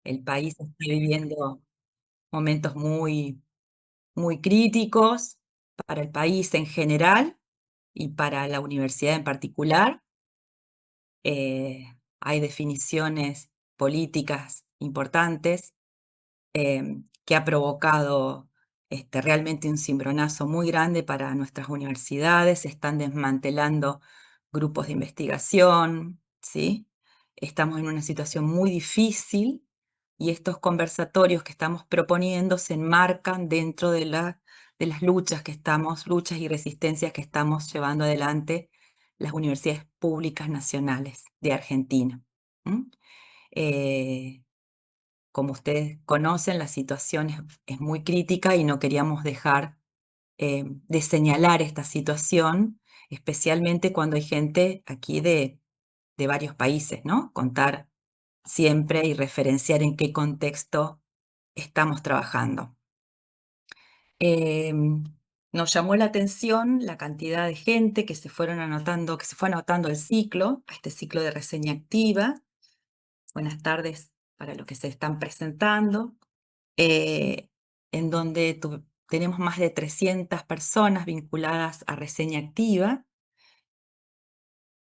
El país está viviendo momentos muy críticos para el país en general y para la universidad en particular. Hay definiciones políticas importantes que ha provocado realmente un cimbronazo muy grande para nuestras universidades. Se están desmantelando grupos de investigación, ¿sí? Estamos en una situación muy difícil y estos conversatorios que estamos proponiendo se enmarcan dentro de las luchas y resistencias que estamos llevando adelante las universidades públicas nacionales de Argentina. ¿M? Eh, Como ustedes conocen, la situación es muy crítica y no queríamos dejar de señalar esta situación, especialmente cuando hay gente aquí de varios países, ¿no? Contar siempre y referenciar en qué contexto estamos trabajando. Nos llamó la atención la cantidad de gente que se fueron anotando, que se fue anotando al ciclo, a este ciclo de reseña activa. Buenas tardes para los que se están presentando. eh, en donde tenemos más de 300 personas vinculadas a reseña activa.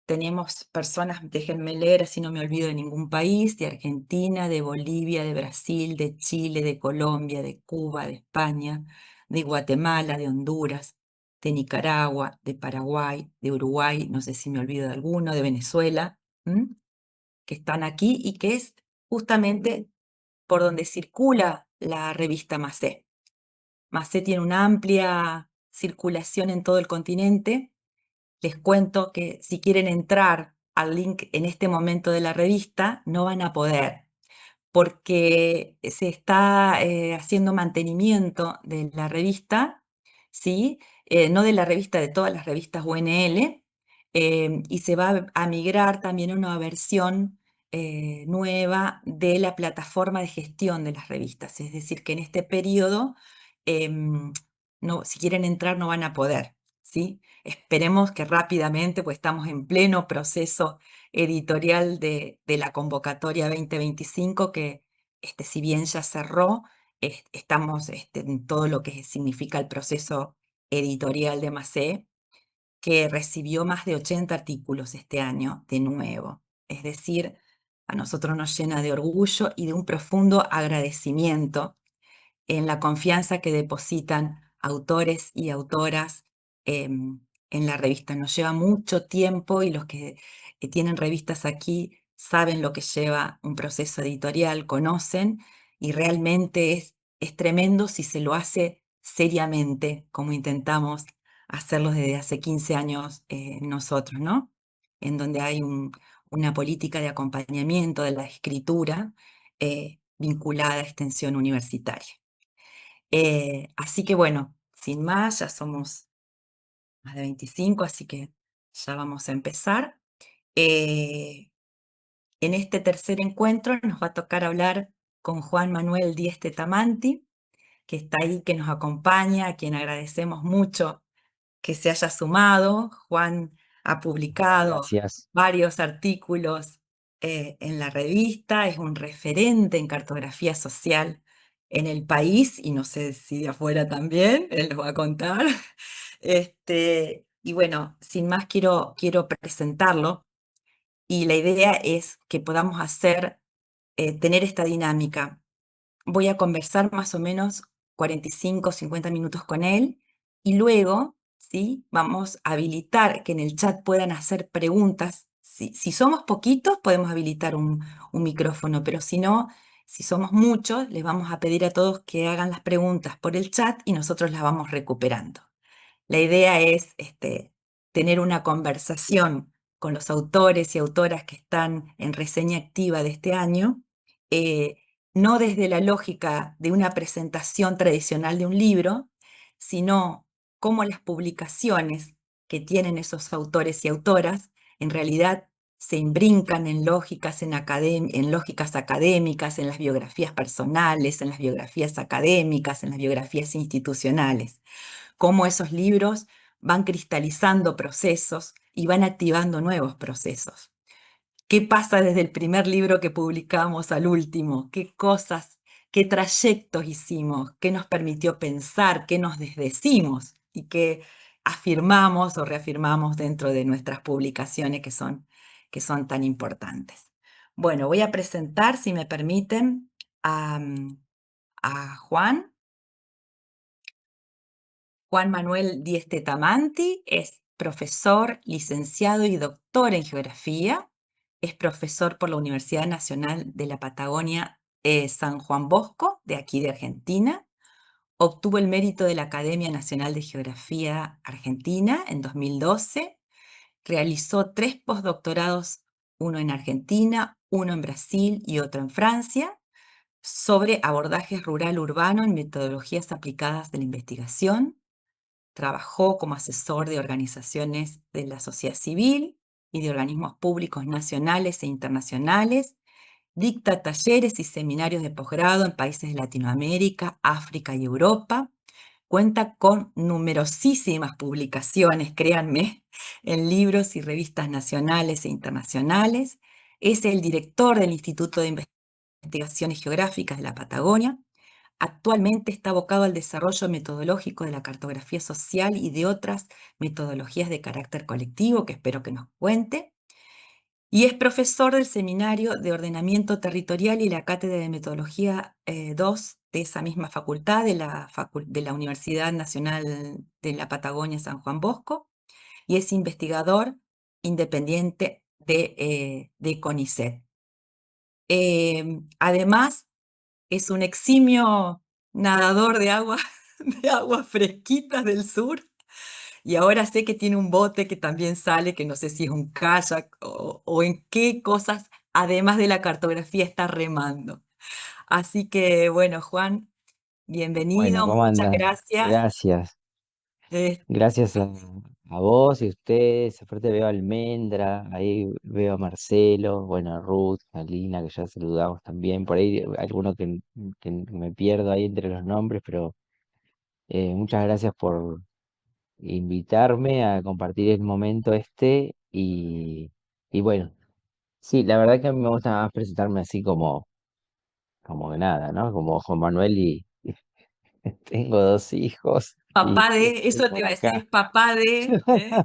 Tenemos personas, déjenme leer así no me olvido de ningún país, de Argentina, de Bolivia, de Brasil, de Chile, de Colombia, de Cuba, de España, de Guatemala, de Honduras, de Nicaragua, de Paraguay, de Uruguay, no sé si me olvido de alguno, de Venezuela, que están aquí y que es justamente por donde circula la revista Macé. Macé tiene una amplia circulación en todo el continente. Les cuento que si quieren entrar al link en este momento de la revista, no van a poder, porque se está haciendo mantenimiento de la revista, ¿sí? No de la revista, de todas las revistas UNL, y se va a migrar también a una versión nueva de la plataforma de gestión de las revistas. Es decir, que en este periodo, no, si quieren entrar, no van a poder, ¿sí? Esperemos que rápidamente, pues estamos en pleno proceso editorial de la convocatoria 2025, que si bien ya cerró, estamos en todo lo que significa el proceso editorial de Macé, que recibió más de 80 artículos este año de nuevo. Es decir, a nosotros nos llena de orgullo y de un profundo agradecimiento en la confianza que depositan autores y autoras en la revista. Nos lleva mucho tiempo y los que tienen revistas aquí saben lo que lleva un proceso editorial, conocen, y realmente es tremendo si se lo hace seriamente, como intentamos hacerlo desde hace 15 años nosotros, ¿no? En donde hay una política de acompañamiento de la escritura vinculada a extensión universitaria. Así que bueno, sin más, ya somos más de 25, así que ya vamos a empezar. Eh, en este tercer encuentro nos va a tocar hablar con Juan Manuel Díez Tetamanti, que está ahí, que nos acompaña, a quien agradecemos mucho que se haya sumado. Juan ha publicado Gracias. varios artículos en la revista, es un referente en cartografía social en el país y no sé si de afuera también, él nos va a contar. Y bueno, sin más quiero presentarlo y la idea es que podamos tener esta dinámica. Voy a conversar más o menos 45, 50 minutos con él y luego, ¿sí? Vamos a habilitar que en el chat puedan hacer preguntas. Si somos poquitos, podemos habilitar un micrófono, pero si no, si somos muchos, les vamos a pedir a todos que hagan las preguntas por el chat y nosotros las vamos recuperando. La idea es tener una conversación con los autores y autoras que están en reseña activa de este año, eh, no desde la lógica de una presentación tradicional de un libro, sino cómo las publicaciones que tienen esos autores y autoras en realidad se imbrincan en lógicas, en lógicas académicas, en las biografías personales, en las biografías académicas, en las biografías institucionales, cómo esos libros van cristalizando procesos y van activando nuevos procesos. ¿Qué pasa desde el primer libro que publicamos al último? ¿Qué cosas, qué trayectos hicimos? ¿Qué nos permitió pensar? ¿Qué nos desdecimos? Y qué afirmamos o reafirmamos dentro de nuestras publicaciones que son tan importantes. Bueno, voy a presentar, si me permiten, a, a Juan. Juan Manuel Diestetamanti es profesor, licenciado y doctor en geografía. Es profesor por la Universidad Nacional de la Patagonia San Juan Bosco, de aquí de Argentina. Obtuvo el mérito de la Academia Nacional de Geografía Argentina en 2012. Realizó 3 postdoctorados, uno en Argentina, uno en Brasil y otro en Francia, sobre abordajes rural-urbano en metodologías aplicadas de la investigación. Trabajó como asesor de organizaciones de la sociedad civil y de organismos públicos nacionales e internacionales. Dicta talleres y seminarios de posgrado en países de Latinoamérica, África y Europa. Cuenta con numerosísimas publicaciones, créanme, en libros y revistas nacionales e internacionales. Es el director del Instituto de Investigaciones Geográficas de la Patagonia. Actualmente está abocado al desarrollo metodológico de la cartografía social y de otras metodologías de carácter colectivo, que espero que nos cuente. Y es profesor del Seminario de Ordenamiento Territorial y la Cátedra de Metodología 2 de esa misma facultad, de la Universidad Nacional de la Patagonia San Juan Bosco, y es investigador independiente de CONICET. Además, es un eximio nadador de agua, de aguas fresquitas del sur. Y ahora sé que tiene un bote que también sale, que no sé si es un kayak o en qué cosas, además de la cartografía, está remando. Así que, bueno, Juan, Bueno, bienvenido, ¿cómo muchas andan? gracias. Gracias. Eh, Gracias a vos y a ustedes. Aparte veo a Almendra, ahí veo a Marcelo, bueno, a Ruth, a Lina, que ya saludamos también. Por ahí alguno que me pierdo ahí entre los nombres, pero muchas gracias por invitarme a compartir el momento este. Y bueno, sí, la verdad que a mí me gusta más presentarme así como de nada, ¿no? Como Juan Manuel y tengo 2 hijos y Papá de, estoy eso te por iba a decir, acá. es papá de, ¿eh?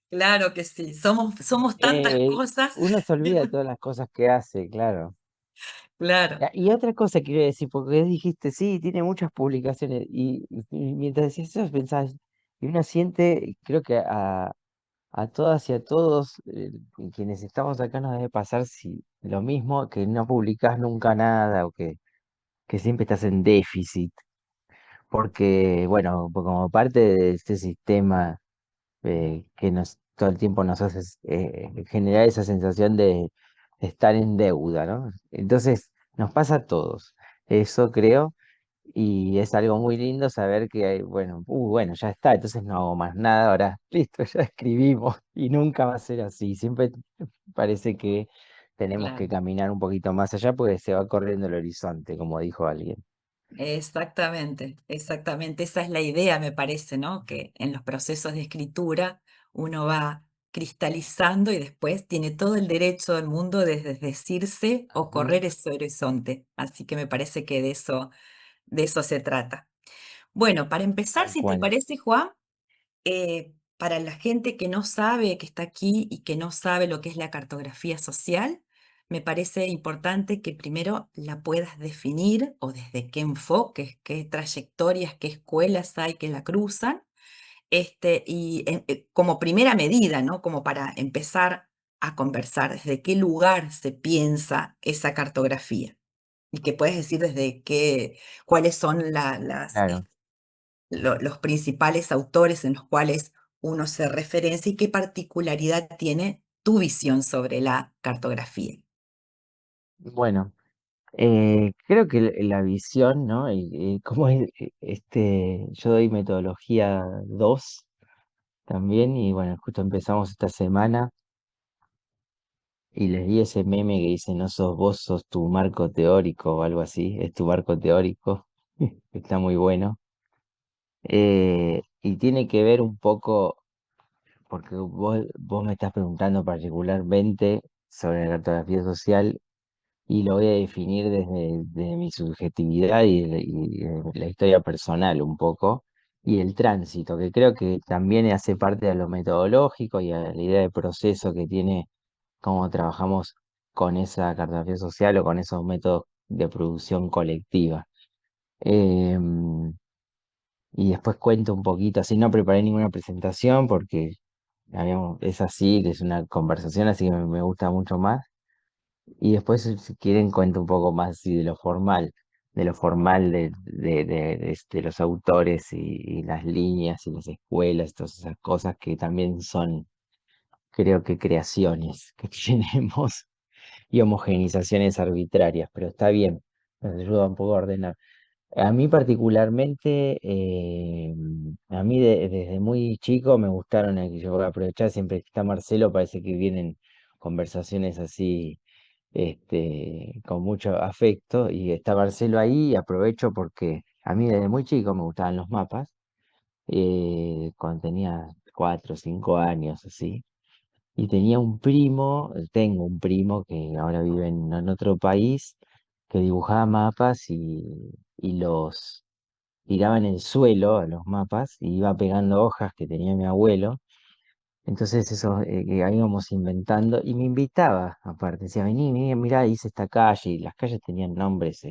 Claro que sí, somos tantas Eh, cosas. Uno se olvida de todas las cosas que hace, claro. Claro, Y otra cosa quiero decir, porque dijiste, sí, tiene muchas publicaciones, y mientras decías eso pensás, y uno siente, creo que a todas y a todos quienes estamos acá nos debe pasar si, lo mismo, que no publicás nunca nada, o que siempre estás en déficit, porque, bueno, como parte de este sistema que todo el tiempo nos hace generar esa sensación de estar en deuda, ¿no? Entonces, nos pasa a todos, eso creo, y es algo muy lindo saber que hay, bueno, bueno, ya está, entonces no hago más nada, ahora, listo, ya escribimos, y nunca va a ser así, siempre parece que tenemos que claro. caminar un poquito más allá porque se va corriendo el horizonte, como dijo alguien. Exactamente, exactamente. Esa es la idea, me parece, ¿no? Que en los procesos de escritura uno va cristalizando y después tiene todo el derecho del mundo de desdecirse o Ujú. correr ese horizonte. Así que me parece que de eso se trata. Bueno, para empezar, Tal si te cual. parece, Juan, para la gente que no sabe, que está aquí y que no sabe lo que es la cartografía social, me parece importante que primero la puedas definir o desde qué enfoques, qué trayectorias, qué escuelas hay que la cruzan, como primera medida, ¿no? Como para empezar a conversar, desde qué lugar se piensa esa cartografía. Y que puedes decir desde cuáles son Claro. los principales autores en los cuales uno se referencia y qué particularidad tiene tu visión sobre la cartografía. Bueno. Creo que la visión, ¿no? Cómo es, yo doy metodología 2 también, y bueno, justo empezamos esta semana y les di ese meme que dice, no sos vos, sos tu marco teórico o algo así, es tu marco teórico, está muy bueno. Y tiene que ver un poco, porque vos me estás preguntando particularmente. sobre la cartografía social y lo voy a definir desde mi subjetividad y de la historia personal un poco, y el tránsito, que creo que también hace parte de lo metodológico y a la idea de proceso que tiene cómo trabajamos con esa cartografía social o con esos métodos de producción colectiva. Em, y después cuento un poquito, así no preparé ninguna presentación porque es así, que es una conversación, así que me gusta mucho más. Y después, si quieren, cuento un poco más así de lo formal de los autores y las líneas y las escuelas, todas esas cosas que también son, creo que, creaciones que tenemos y homogenizaciones arbitrarias, pero está bien, nos ayuda un poco a ordenar. A mí particularmente, a mí desde muy chico me gustaron, yo voy a aprovechar siempre que está Marcelo, parece que vienen conversaciones así, con mucho afecto, y está Marcelo ahí, y aprovecho porque a mí desde muy chico me gustaban los mapas, cuando tenía 4 o 5 años, así, y tenía un primo, tengo un primo que ahora vive en otro país, que dibujaba mapas y los tiraba en el suelo a los mapas y iba pegando hojas que tenía mi abuelo. Entonces eso que ahí íbamos inventando y me invitaba, aparte, decía, vení, vení, mirá, hice esta calle y las calles tenían nombres,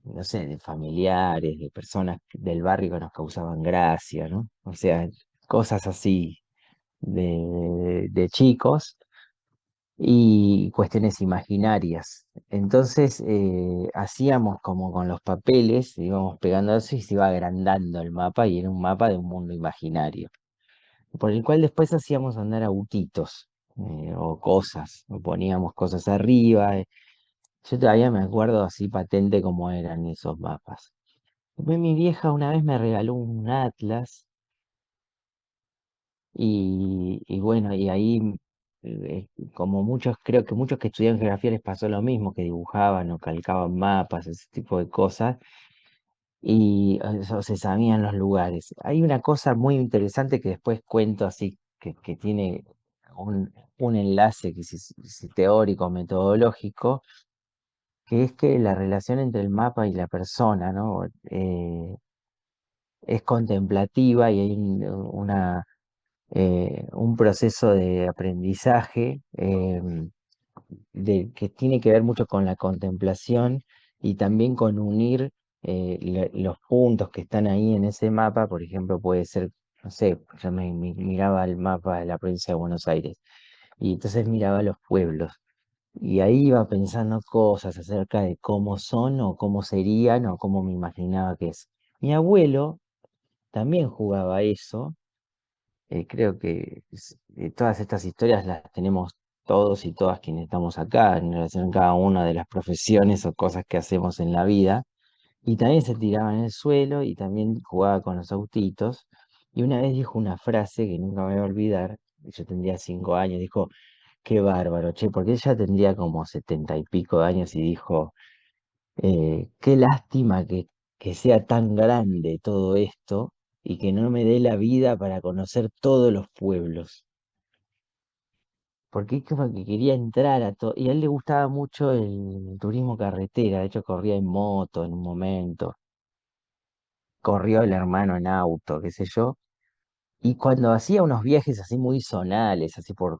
no sé, de familiares, de personas del barrio que nos causaban gracia, ¿no? O sea, cosas así de chicos y cuestiones imaginarias. Entonces hacíamos como con los papeles, íbamos pegando eso y se iba agrandando el mapa y era un mapa de un mundo imaginario, por el cual después hacíamos andar autitos o cosas, o poníamos cosas arriba. Yo todavía me acuerdo así patente cómo eran esos mapas. Después mi vieja una vez me regaló un atlas y bueno, y ahí, como muchos, creo que muchos que estudiaron geografía les pasó lo mismo, que dibujaban o calcaban mapas, ese tipo de cosas, y eso, se sabían los lugares. Hay una cosa muy interesante que después cuento así, que tiene un enlace que es teórico, metodológico, que es que la relación entre el mapa y la persona, ¿no? Es contemplativa y hay un proceso de aprendizaje que tiene que ver mucho con la contemplación y también con unir los puntos que están ahí en ese mapa. Por ejemplo, puede ser, no sé, yo miraba el mapa de la provincia de Buenos Aires y entonces miraba los pueblos. Y ahí iba pensando cosas acerca de cómo son o cómo serían o cómo me imaginaba que es. Mi abuelo también jugaba a eso. Creo que todas estas historias las tenemos todos y todas quienes estamos acá en relación a cada una de las profesiones o cosas que hacemos en la vida. Y también se tiraba en el suelo y también jugaba con los autitos. Y una vez dijo una frase que nunca me voy a olvidar, yo tendría 5 años, dijo, qué bárbaro, che, porque ella tendría como 70 y pico de años y dijo, qué lástima que sea tan grande todo esto y que no me dé la vida para conocer todos los pueblos. Porque es como que quería entrar a todo. Y a él le gustaba mucho el turismo carretera. De hecho, corría en moto en un momento. Corrió el hermano en auto, qué sé yo. Y cuando hacía unos viajes así muy zonales, así por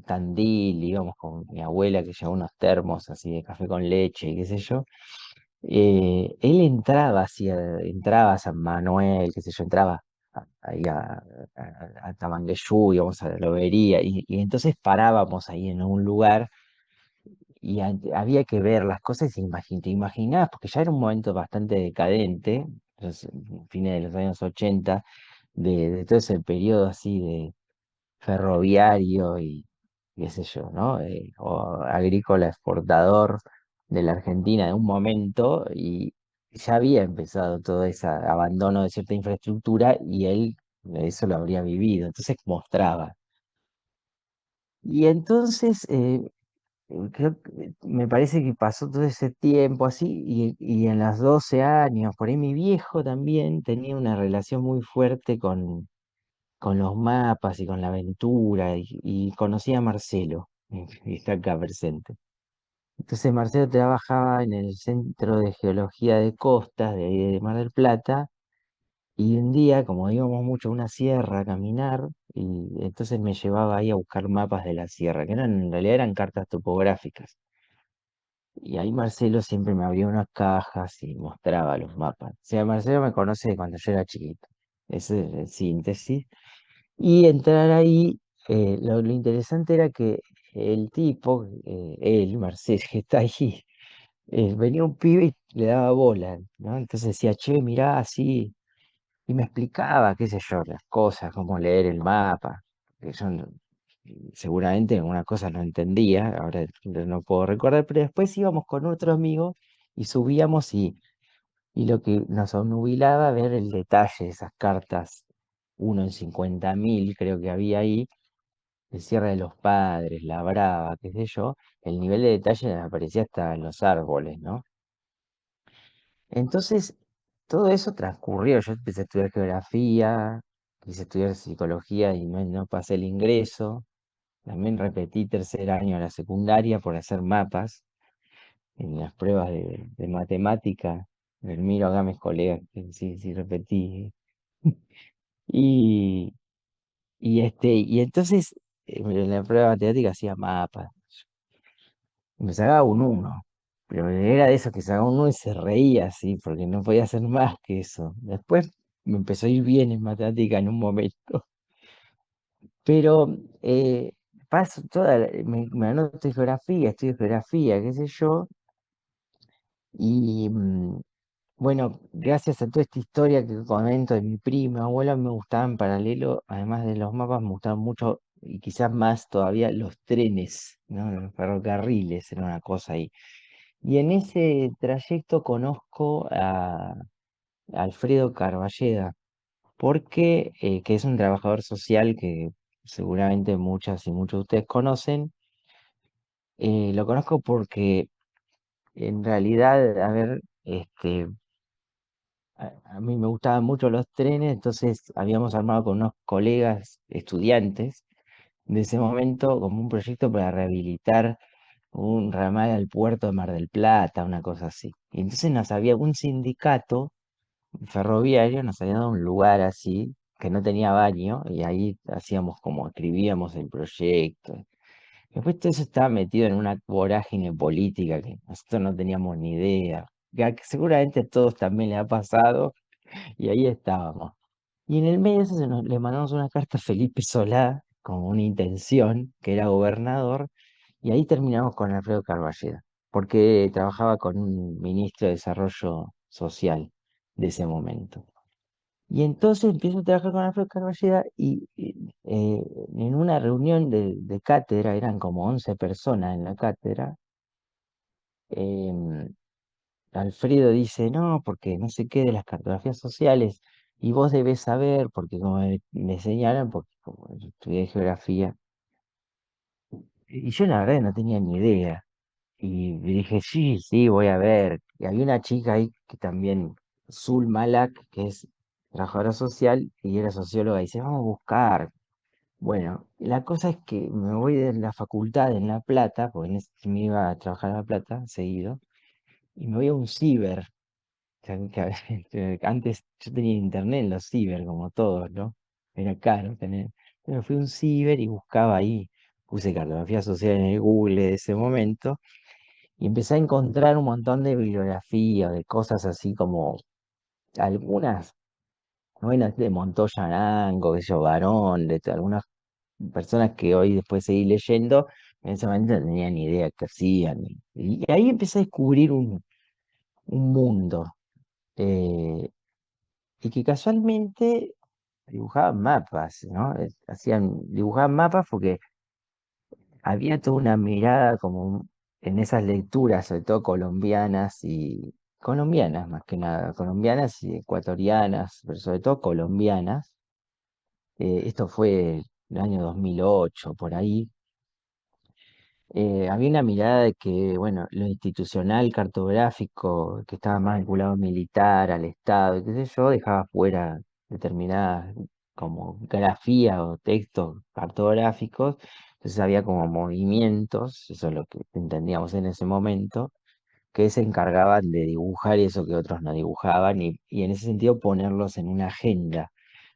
Tandil, íbamos con mi abuela que llevaba unos termos así de café con leche y qué sé yo. Él entraba a San Manuel, qué sé yo, entraba ahí a Tamangueyú, íbamos a la Lobería, y entonces parábamos ahí en un lugar y había que ver las cosas y te imaginabas, porque ya era un momento bastante decadente, fines de los años 80, de todo ese periodo así de ferroviario y qué sé yo, ¿no? O agrícola exportador de la Argentina de un momento y ya había empezado todo ese abandono de cierta infraestructura y él eso lo habría vivido, entonces mostraba. Y entonces me parece que pasó todo ese tiempo así y en los 12 años, por ahí mi viejo también tenía una relación muy fuerte con los mapas y con la aventura y conocí a Marcelo. y está acá presente. Entonces Marcelo trabajaba en el Centro de Geología de Costas de, ahí de Mar del Plata y un día, como íbamos mucho a una sierra a caminar, y entonces me llevaba ahí a buscar mapas de la sierra, que eran, en realidad eran cartas topográficas. Y ahí Marcelo siempre me abría unas cajas y mostraba los mapas. O sea, Marcelo me conoce de cuando yo era chiquito. Ese es el síntesis. Y entrar ahí, lo interesante era que el tipo, él, Marcelo, que está ahí, venía un pibe y le daba bola, ¿no? Entonces decía, che, mirá, así, y me explicaba, qué sé yo, las cosas, cómo leer el mapa, que yo seguramente algunas cosas no entendía, ahora no puedo recordar, pero después íbamos con otro amigo y subíamos y lo que nos obnubilaba ver el detalle de esas cartas, uno en 50.000 creo que había ahí, el cierre de los padres, la brava, qué sé yo, el nivel de detalle aparecía hasta en los árboles, ¿no? Entonces, todo eso transcurrió. Yo empecé a estudiar geografía, quise estudiar psicología y no pasé el ingreso. También repetí tercer año de la secundaria por hacer mapas en las pruebas de matemática. Les miro acá a mis colegas que sí, sí repetí. Y, y entonces en la prueba de matemática hacía mapas. Me sacaba un uno, pero era de esos que sacaba un uno y se reía así, porque no podía hacer más que eso. Después me empezó a ir bien en matemática en un momento, pero paso me anoto en geografía, estudio geografía, qué sé yo, y bueno, gracias a toda esta historia que comento de mi prima, abuela, me gustaban en paralelo, además de los mapas, me gustaban mucho, y quizás más todavía, los trenes, ¿no? Los ferrocarriles, era una cosa ahí. Y en ese trayecto conozco a Alfredo Carballeda, porque, que es un trabajador social que seguramente muchas y muchos de ustedes conocen. Lo conozco porque en realidad, a ver, a mí me gustaban mucho los trenes, entonces habíamos armado con unos colegas estudiantes de ese momento como un proyecto para rehabilitar un ramal al puerto de Mar del Plata, una cosa así. Y entonces nos había un sindicato ferroviario, nos había dado un lugar así, que no tenía baño, y ahí hacíamos como escribíamos el proyecto. Después todo eso estaba metido en una vorágine política que nosotros no teníamos ni idea. Que seguramente a todos también les ha pasado, y ahí estábamos. Y en el medio de eso le mandamos una carta a Felipe Solá, con una intención, que era gobernador, y ahí terminamos con Alfredo Carballeda, porque trabajaba con un ministro de Desarrollo Social de ese momento. Y entonces empiezo a trabajar con Alfredo Carballeda y en una reunión de cátedra, eran como 11 personas en la cátedra, em, Alfredo dice, no, porque no sé qué de las cartografías sociales, y vos debés saber, porque como me señalan, porque como yo estudié geografía, y yo la verdad no tenía ni idea. Y dije, sí, sí, voy a ver. Y había una chica ahí que también, Zul Malak, que es trabajadora social y era socióloga, y dice, vamos a buscar. Bueno, la cosa es que me voy de la facultad en La Plata, porque me iba a trabajar en La Plata seguido, y me voy a un ciber. Antes yo tenía internet en los ciber, como todos, ¿no? Era caro tener. Pero fui a un ciber y buscaba ahí, puse cartografía social en el Google de ese momento y empecé a encontrar un montón de bibliografía, de cosas así como algunas, buenas de Montoya Arango, de yo, Barón, algunas personas que hoy después seguí leyendo, en ese momento no tenía ni idea qué hacían. Y ahí empecé a descubrir un mundo, eh, y que casualmente dibujaban mapas, ¿no? Dibujaban mapas porque había toda una mirada como en esas lecturas, sobre todo colombianas y colombianas más que nada, colombianas y ecuatorianas, pero sobre todo colombianas. Esto fue el año 2008, por ahí. Había una mirada de que, bueno, lo institucional cartográfico, que estaba más vinculado al militar, al Estado, y qué sé yo, dejaba fuera determinadas como grafías o textos cartográficos, Entonces había como movimientos, eso es lo que entendíamos en ese momento, que se encargaban de dibujar eso que otros no dibujaban y en ese sentido ponerlos en una agenda.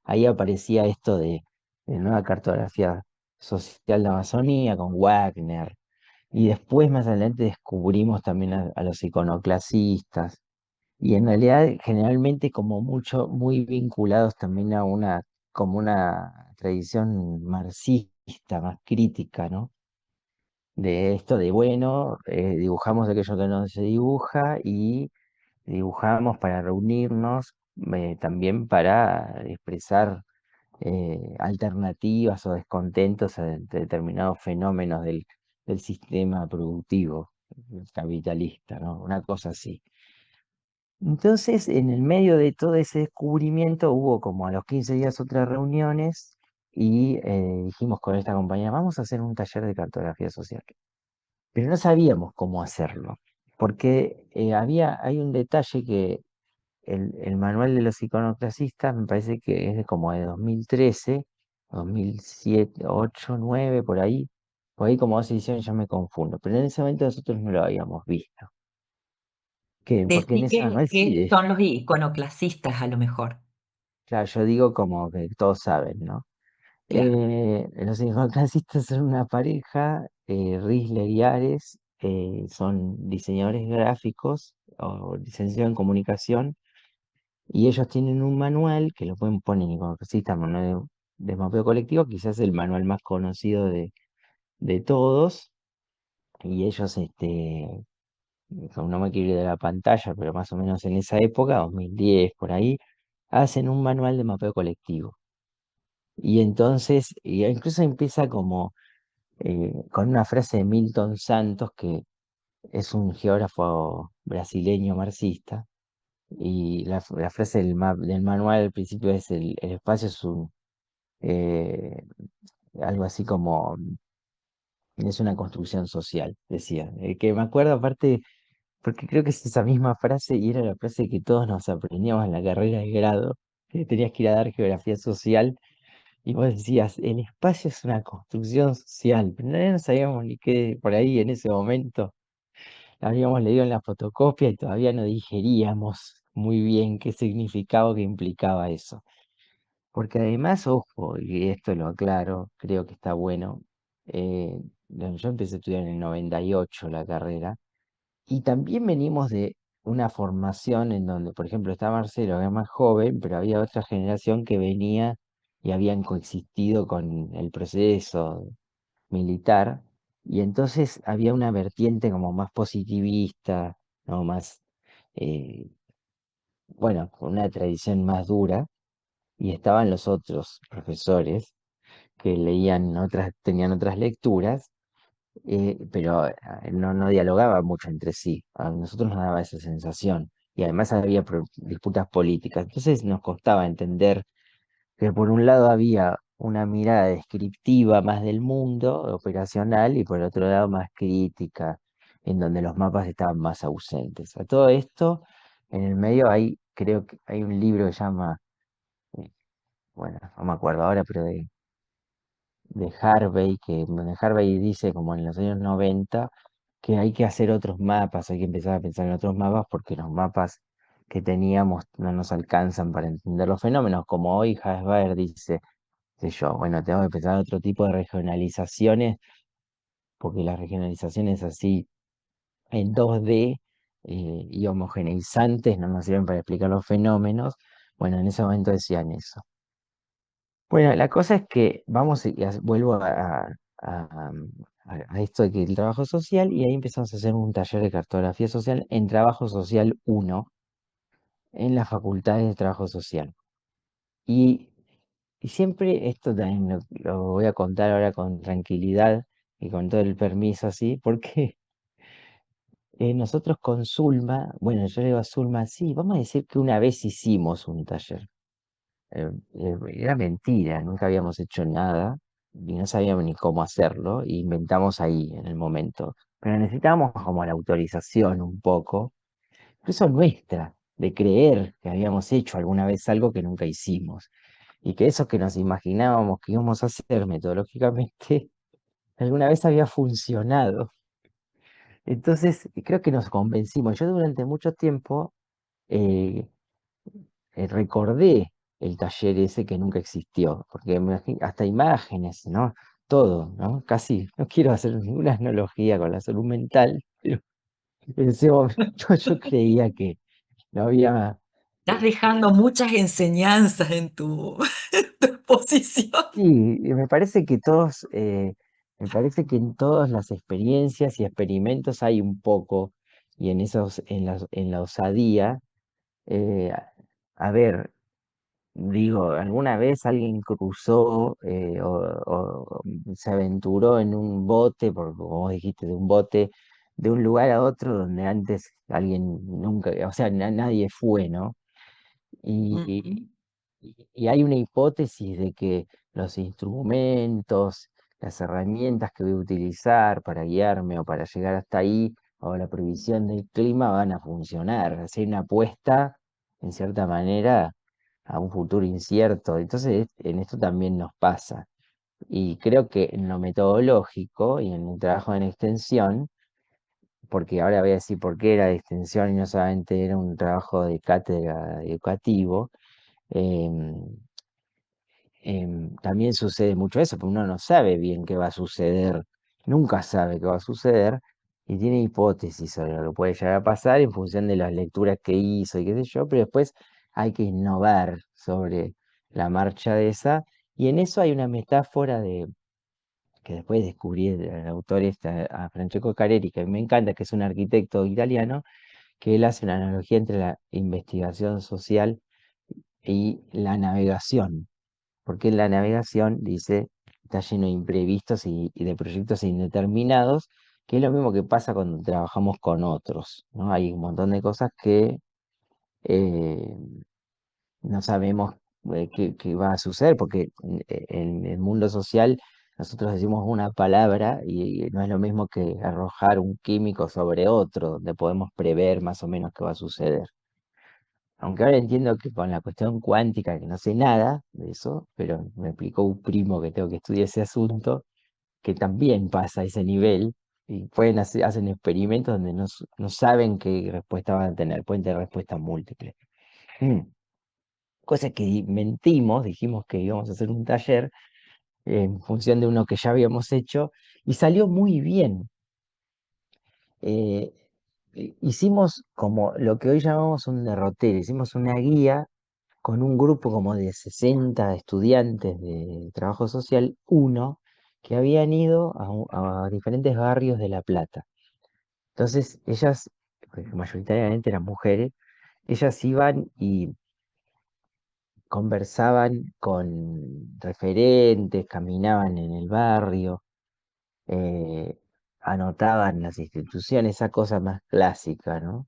Ahí aparecía esto de nueva cartografía social de Amazonía con Wagner. Y después más adelante descubrimos también a los iconoclasistas. Y en realidad generalmente como mucho, muy vinculados también a como una tradición marxista, más crítica, ¿no? De esto de, bueno, dibujamos aquello que no se dibuja y dibujamos para reunirnos, también para expresar alternativas o descontentos a determinados fenómenos del sistema productivo capitalista, ¿no? Una cosa así. Entonces, en el medio de todo ese descubrimiento, hubo como a los 15 días otras reuniones y dijimos con esta compañía, vamos a hacer un taller de cartografía social. Pero no sabíamos cómo hacerlo, porque hay un detalle que el manual de los iconoclasistas me parece que es de como de 2013, 2007, 8, 9, por ahí como dos ediciones ya me confundo, pero en ese momento nosotros no lo habíamos visto, porque en Decí ese manual sí, que son los iconoclasistas a lo mejor. claro, yo digo como que todos saben, ¿no? Claro. Los iconoclastas son una pareja, Risler y Ares, son diseñadores gráficos o licenciados en comunicación. Y ellos tienen un manual que lo pueden poner en iconoclasista, manual de mapeo colectivo, quizás el manual más conocido de todos. Y ellos, no me quiero ir de la pantalla, pero más o menos en esa época, 2010 por ahí, hacen un manual de mapeo colectivo. Y entonces, y incluso empieza como con una frase de Milton Santos, que es un geógrafo brasileño marxista. Y la frase del manual al principio es el espacio es eh, algo así como es una construcción social, decía. Que me acuerdo aparte, porque creo que es esa misma frase y era la frase que todos nos aprendíamos en la carrera de grado, que tenías que ir a dar geografía social y vos decías, el espacio es una construcción social, pero no sabíamos ni qué por ahí en ese momento. La habíamos leído en la fotocopia y todavía no digeríamos muy bien qué significaba o qué implicaba eso. Porque además, ojo, y esto lo aclaro, creo que está bueno. Yo empecé a estudiar en el 98 la carrera, y también venimos de una formación en donde, por ejemplo, está Marcelo, que es más joven, pero había otra generación que venía y habían coexistido con el proceso militar, y entonces había una vertiente como más positivista, ¿no? Más, eh, bueno, con una tradición más dura, y estaban los otros profesores que leían tenían otras lecturas, pero no dialogaban mucho entre sí. A nosotros nos daba esa sensación. Y además había disputas políticas. Entonces nos costaba entender que por un lado había una mirada descriptiva más del mundo operacional y por otro lado más crítica, en donde los mapas estaban más ausentes. A todo esto, en el medio creo que hay un libro que se llama, eh, bueno, no me acuerdo ahora, pero de Harvey, donde Harvey dice como en los años 90 que hay que hacer otros mapas, hay que empezar a pensar en otros mapas porque los mapas que teníamos no nos alcanzan para entender los fenómenos, como hoy Hasber dice, sé yo, bueno, tengo que pensar en otro tipo de regionalizaciones, porque las regionalizaciones así en 2D y homogeneizantes no nos sirven para explicar los fenómenos. Bueno, en ese momento decían eso. Bueno, la cosa es que vamos y vuelvo a esto de que el trabajo social y ahí empezamos a hacer un taller de cartografía social en Trabajo Social 1 en las facultades de Trabajo Social. Y, y siempre esto también lo voy a contar ahora con tranquilidad y con todo el permiso así, porque nosotros con Zulma, bueno, yo le digo a Zulma, sí, vamos a decir que una vez hicimos un taller. Era mentira, nunca habíamos hecho nada y no sabíamos ni cómo hacerlo, e inventamos ahí en el momento. Pero necesitábamos como la autorización un poco, incluso nuestra, de creer que habíamos hecho alguna vez algo que nunca hicimos y que eso que nos imaginábamos que íbamos a hacer metodológicamente alguna vez había funcionado. Entonces, creo que nos convencimos. Yo durante mucho tiempo eh, recordé el taller ese que nunca existió, porque hasta imágenes, ¿no? Todo, ¿no? Casi, no quiero hacer ninguna analogía con la salud mental, pero en ese momento yo creía que no había. Estás dejando muchas enseñanzas en tu, en tu exposición. Sí, y me parece que en todas las experiencias y experimentos hay un poco, y en la osadía, a ver, digo, ¿alguna vez alguien cruzó o se aventuró en un bote, porque como vos dijiste, de un bote, de un lugar a otro donde antes alguien nunca, o sea, nadie fue, ¿no? Ujú. Y hay una hipótesis de que los instrumentos, las herramientas que voy a utilizar para guiarme o para llegar hasta ahí, o la previsión del clima, van a funcionar. Hacer una apuesta, en cierta manera, a un futuro incierto. Entonces, en esto también nos pasa. Y creo que en lo metodológico y en el trabajo en extensión, porque ahora voy a decir por qué era de extensión y no solamente era un trabajo de cátedra educativo, em, también sucede mucho eso, porque uno no sabe bien qué va a suceder, nunca sabe qué va a suceder, y tiene hipótesis sobre lo que puede llegar a pasar en función de las lecturas que hizo y qué sé yo, pero después hay que innovar sobre la marcha de esa, y en eso hay una metáfora que después descubrí el autor a Francesco Careri, que me encanta, que es un arquitecto italiano, que él hace una analogía entre la investigación social y la navegación, porque en la navegación, dice, está lleno de imprevistos y de proyectos indeterminados, que es lo mismo que pasa cuando trabajamos con otros, ¿no? Hay un montón de cosas que eh, no sabemos qué va a suceder, porque en el mundo social nosotros decimos una palabra y no es lo mismo que arrojar un químico sobre otro, donde podemos prever más o menos qué va a suceder. Aunque ahora entiendo que con la cuestión cuántica, que no sé nada de eso, pero me explicó un primo que tengo que estudiar ese asunto, que también pasa a ese nivel y hacen experimentos donde no saben qué respuesta van a tener, pueden tener respuestas múltiples. Mm. Cosa que mentimos, dijimos que íbamos a hacer un taller en función de uno que ya habíamos hecho y salió muy bien. Eh, Hicimos como lo que hoy llamamos un derrotero, hicimos una guía con un grupo como de 60 estudiantes de trabajo social, uno, que habían ido a diferentes barrios de La Plata. Entonces, ellas, porque mayoritariamente eran mujeres, ellas iban y conversaban con referentes, caminaban en el barrio, eh, anotaban las instituciones, esa cosa más clásica, ¿no?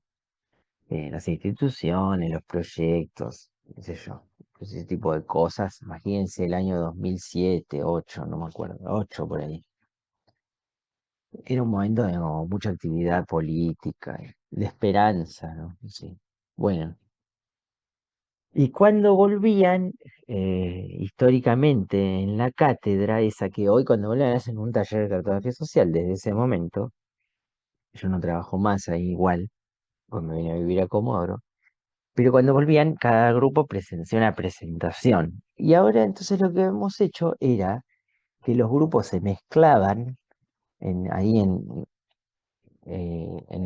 Las instituciones, los proyectos, qué sé yo, ese tipo de cosas. Imagínense el año 2007, 2008, no me acuerdo, 8 por ahí. Era un momento de como mucha actividad política, de esperanza, ¿no? Sí. Bueno, y cuando volvían, históricamente en la cátedra, esa que hoy cuando vuelven hacen un taller de cartografía social, desde ese momento, yo no trabajo más ahí igual, pues me vine a vivir a Comodoro. Pero cuando volvían, cada grupo presenció una presentación. Y ahora entonces lo que hemos hecho era que los grupos se mezclaban ahí en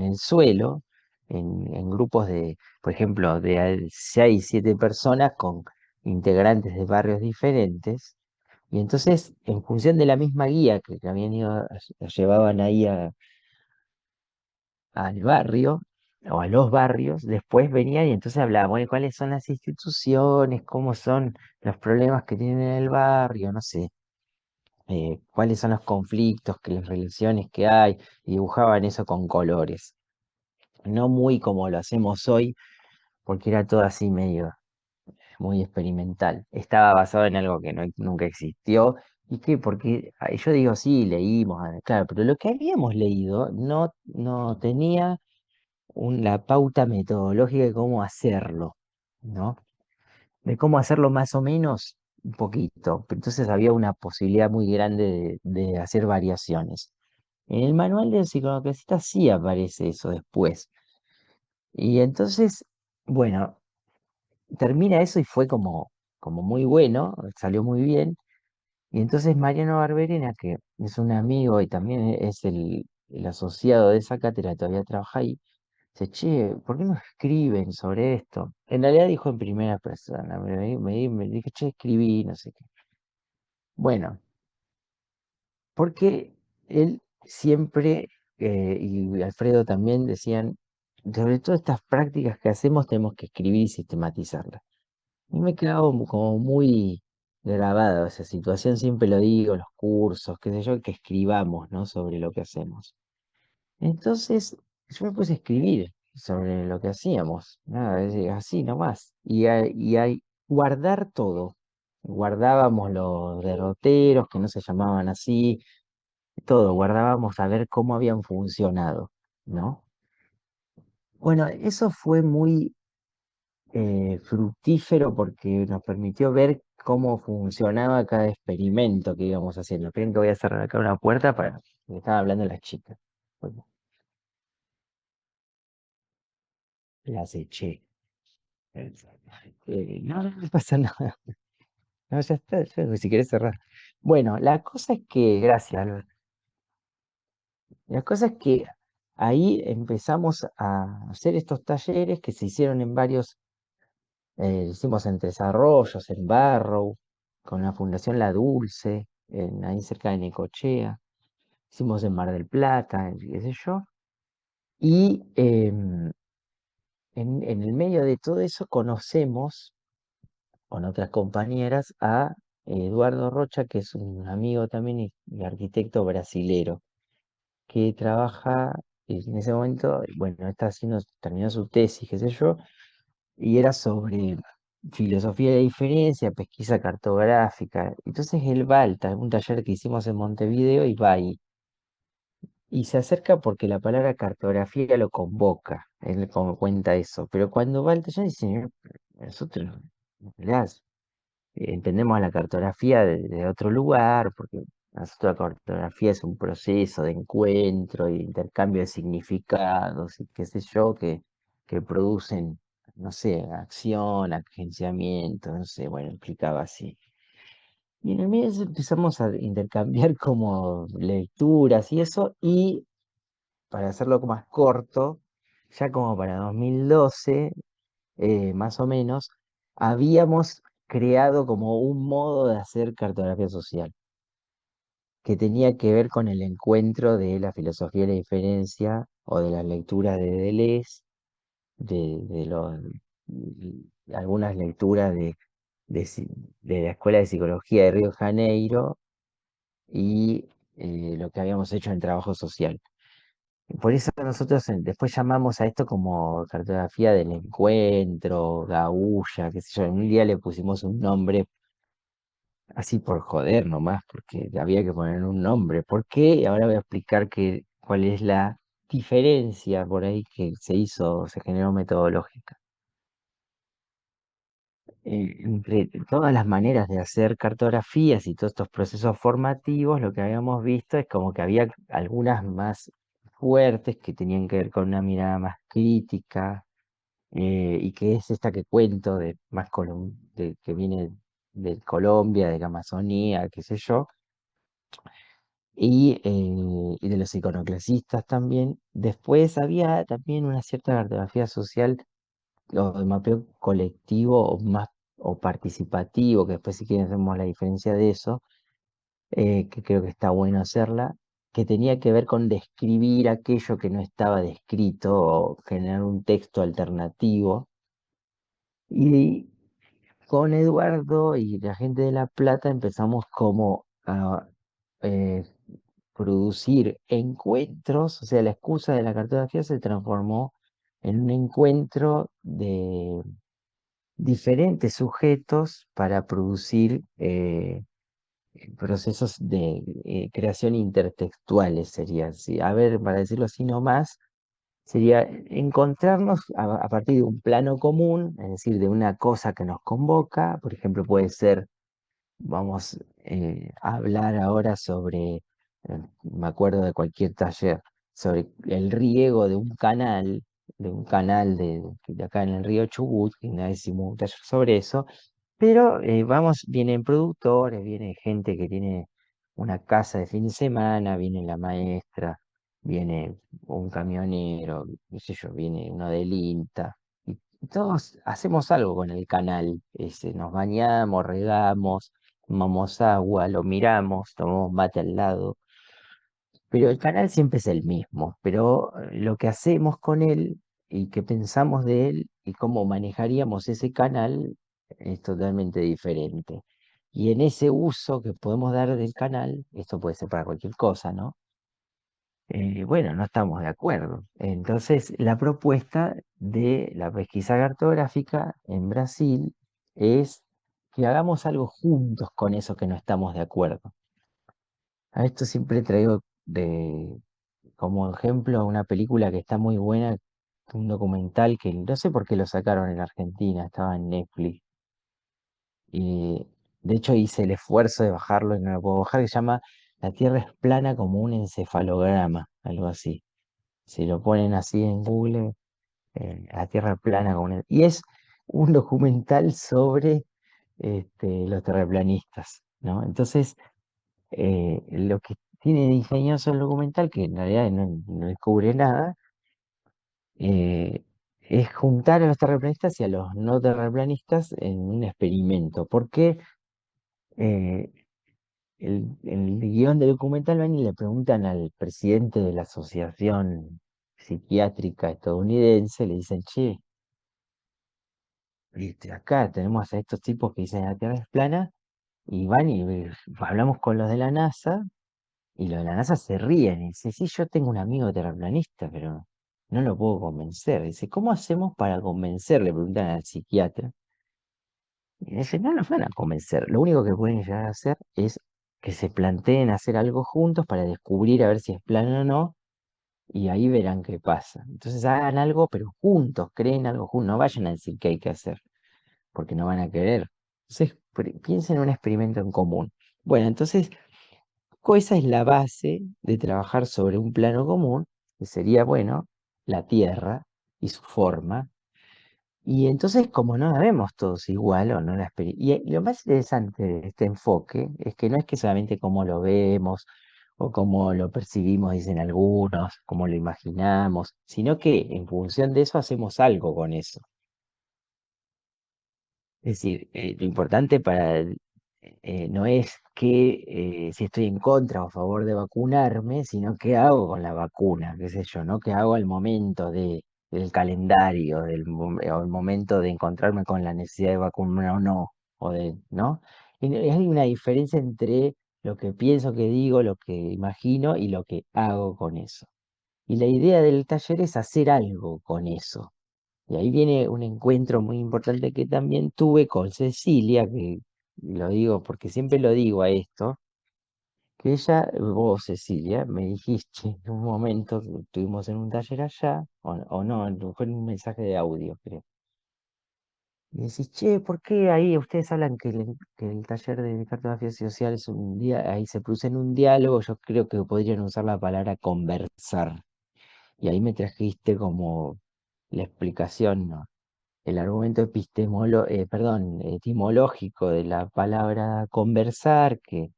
el suelo, en grupos de, por ejemplo, de 6, 7 personas con integrantes de barrios diferentes. Y entonces, en función de la misma guía que habían ido, llevaban ahí al barrio o a los barrios, después venían y entonces hablaban, bueno, cuáles son las instituciones, cómo son los problemas que tienen en el barrio, no sé, cuáles son los conflictos, que las relaciones que hay, y dibujaban eso con colores. No muy como lo hacemos hoy, porque era todo así medio muy experimental. Estaba basado en algo que nunca existió. ¿Y qué? Porque yo digo, sí, leímos, claro, pero lo que habíamos leído no tenía la pauta metodológica de cómo hacerlo, ¿no? De cómo hacerlo más o menos. un poquito, pero entonces había una posibilidad muy grande de hacer variaciones. En el manual del psicoanalista sí aparece eso después. Y entonces, bueno, termina eso y fue como muy bueno, salió muy bien. Y entonces Mariano Barberena, que es un amigo y también es el asociado de esa cátedra, todavía trabaja ahí, dice, che, ¿por qué no escriben sobre esto? En realidad dijo en primera persona, me dije, che, escribí, no sé qué. Bueno, porque él siempre, y Alfredo también decían, sobre todo estas prácticas que hacemos tenemos que escribir y sistematizarlas. Y me he quedado como muy grabado esa situación, siempre lo digo, los cursos, qué sé yo, que escribamos, ¿no? Sobre lo que hacemos. Entonces, yo me puse a escribir sobre lo que hacíamos, nada, así nomás. Y a guardar todo. Guardábamos los derroteros, que no se llamaban así, todo, guardábamos a ver cómo habían funcionado, ¿no? Bueno, eso fue muy fructífero porque nos permitió ver cómo funcionaba cada experimento que íbamos haciendo. Creen que voy a cerrar acá una puerta para... Me estaba hablando las chicas. Bueno, las eché. No, no pasa nada. No, ya está, si querés cerrar. Bueno, la cosa es que, gracias, Albert. La cosa es que ahí empezamos a hacer estos talleres que se hicieron en varios, hicimos en Tres Arroyos, en Barrow, con la Fundación La Dulce, ahí cerca de Necochea, hicimos en Mar del Plata, qué sé yo, y en el medio de todo eso conocemos con otras compañeras a Eduardo Rocha, que es un amigo también y arquitecto brasilero, que trabaja en ese momento, bueno, está haciendo, terminó su tesis, qué sé yo, y era sobre filosofía de diferencia, pesquisa cartográfica. Entonces él va un taller que hicimos en Montevideo y va ahí. Y se acerca porque la palabra cartografía lo convoca, él como cuenta eso. Pero cuando va al taller dice, nosotros en realidad entendemos la cartografía de otro lugar, porque nosotros la cartografía es un proceso de encuentro y de intercambio de significados y qué sé yo, que producen, no sé, acción, agenciamiento, no sé, bueno, explicaba así. Y en el medio de eso empezamos a intercambiar como lecturas y eso, y para hacerlo más corto, ya como para 2012, más o menos, habíamos creado como un modo de hacer cartografía social, que tenía que ver con el encuentro de la filosofía de la diferencia o de las lecturas de Deleuze, de algunas lecturas de la Escuela de Psicología de Río de Janeiro y lo que habíamos hecho en trabajo social. Por eso nosotros después llamamos a esto como cartografía del encuentro, gaulla, qué sé yo. Un día le pusimos un nombre así por joder nomás, porque había que poner un nombre. ¿Por qué? Y ahora voy a explicar cuál es la diferencia por ahí que se generó metodológica. Entre todas las maneras de hacer cartografías y todos estos procesos formativos, lo que habíamos visto es como que había algunas más fuertes que tenían que ver con una mirada más crítica, y que es esta que cuento de que viene de Colombia, de la Amazonía, qué sé yo, y de los iconoclasistas también. Después había también una cierta cartografía social o de mapeo colectivo o más o participativo, que después si quieren hacemos la diferencia de eso, que creo que está bueno hacerla, que tenía que ver con describir aquello que no estaba descrito o generar un texto alternativo. Y con Eduardo y la gente de La Plata empezamos como a eh, producir encuentros, o sea, la excusa de la cartografía se transformó en un encuentro de diferentes sujetos para producir procesos de creación intertextuales, sería así. A ver, para decirlo así nomás, sería encontrarnos a partir de un plano común, es decir, de una cosa que nos convoca, por ejemplo, puede ser vamos a hablar ahora sobre, me acuerdo de cualquier taller, sobre el riego de un canal de acá en el río Chubut, que una vez hicimos un taller sobre eso, pero vienen productores, viene gente que tiene una casa de fin de semana, viene la maestra, viene un camionero, qué sé yo, viene uno del INTA, y todos hacemos algo con el canal ese, nos bañamos, regamos, tomamos agua, lo miramos, tomamos mate al lado, pero el canal siempre es el mismo, pero lo que hacemos con él y qué pensamos de él y cómo manejaríamos ese canal es totalmente diferente. Y en ese uso que podemos dar del canal, esto puede ser para cualquier cosa, ¿no? Bueno, no estamos de acuerdo. Entonces, la propuesta de la pesquisa cartográfica en Brasil es que hagamos algo juntos con eso que no estamos de acuerdo. A esto siempre traigo como ejemplo una película que está muy buena, un documental que no sé por qué lo sacaron en Argentina, estaba en Netflix. Y de hecho hice el esfuerzo de bajarlo y no lo puedo bajar, que se llama La Tierra es plana como un encefalograma, algo así. Si lo ponen así en Google, La Tierra plana como un... Y es un documental sobre los terraplanistas, ¿no? Entonces, lo que tiene de ingenioso el documental, que en realidad no descubre nada, eh, es juntar a los terraplanistas y a los no terraplanistas en un experimento. Porque eh, el guión del documental van y le preguntan al presidente de la Asociación Psiquiátrica Estadounidense, le dicen, che, acá tenemos a estos tipos que dicen la Tierra es plana, y van y hablamos con los de la NASA. Y los de la NASA se ríen y dice, sí, yo tengo un amigo terraplanista, pero no lo puedo convencer. Dice, ¿cómo hacemos para convencer? Le preguntan al psiquiatra. Y dice, no nos van a convencer. Lo único que pueden llegar a hacer es que se planteen hacer algo juntos para descubrir a ver si es plano o no, y ahí verán qué pasa. Entonces hagan algo, pero juntos, creen algo juntos, no vayan a decir qué hay que hacer, porque no van a querer. Entonces, piensen en un experimento en común. Bueno, entonces esa es la base de trabajar sobre un plano común, que sería, bueno, la Tierra y su forma. Y entonces, como no la vemos todos igual, o no la y lo más interesante de este enfoque es que no es que solamente cómo lo vemos o cómo lo percibimos, dicen algunos, cómo lo imaginamos, sino que en función de eso hacemos algo con eso. Es decir, lo importante no es que si estoy en contra o a favor de vacunarme, sino qué hago con la vacuna, qué sé yo, ¿no? ¿Qué hago al momento del calendario, o el momento de encontrarme con la necesidad de vacunar o no, ¿no? Y hay una diferencia entre lo que pienso, que digo, lo que imagino y lo que hago con eso. Y la idea del taller es hacer algo con eso. Y ahí viene un encuentro muy importante que también tuve con Cecilia, que lo digo porque siempre lo digo a esto, que vos Cecilia, me dijiste en un momento que estuvimos en un taller allá, o no, fue en un mensaje de audio, creo. Y decís, che, ¿por qué ahí ustedes hablan que el taller de cartografía social es un día, ahí se produce en un diálogo? Yo creo que podrían usar la palabra conversar. Y ahí me trajiste como la explicación, ¿no? El argumento etimológico de la palabra conversar, que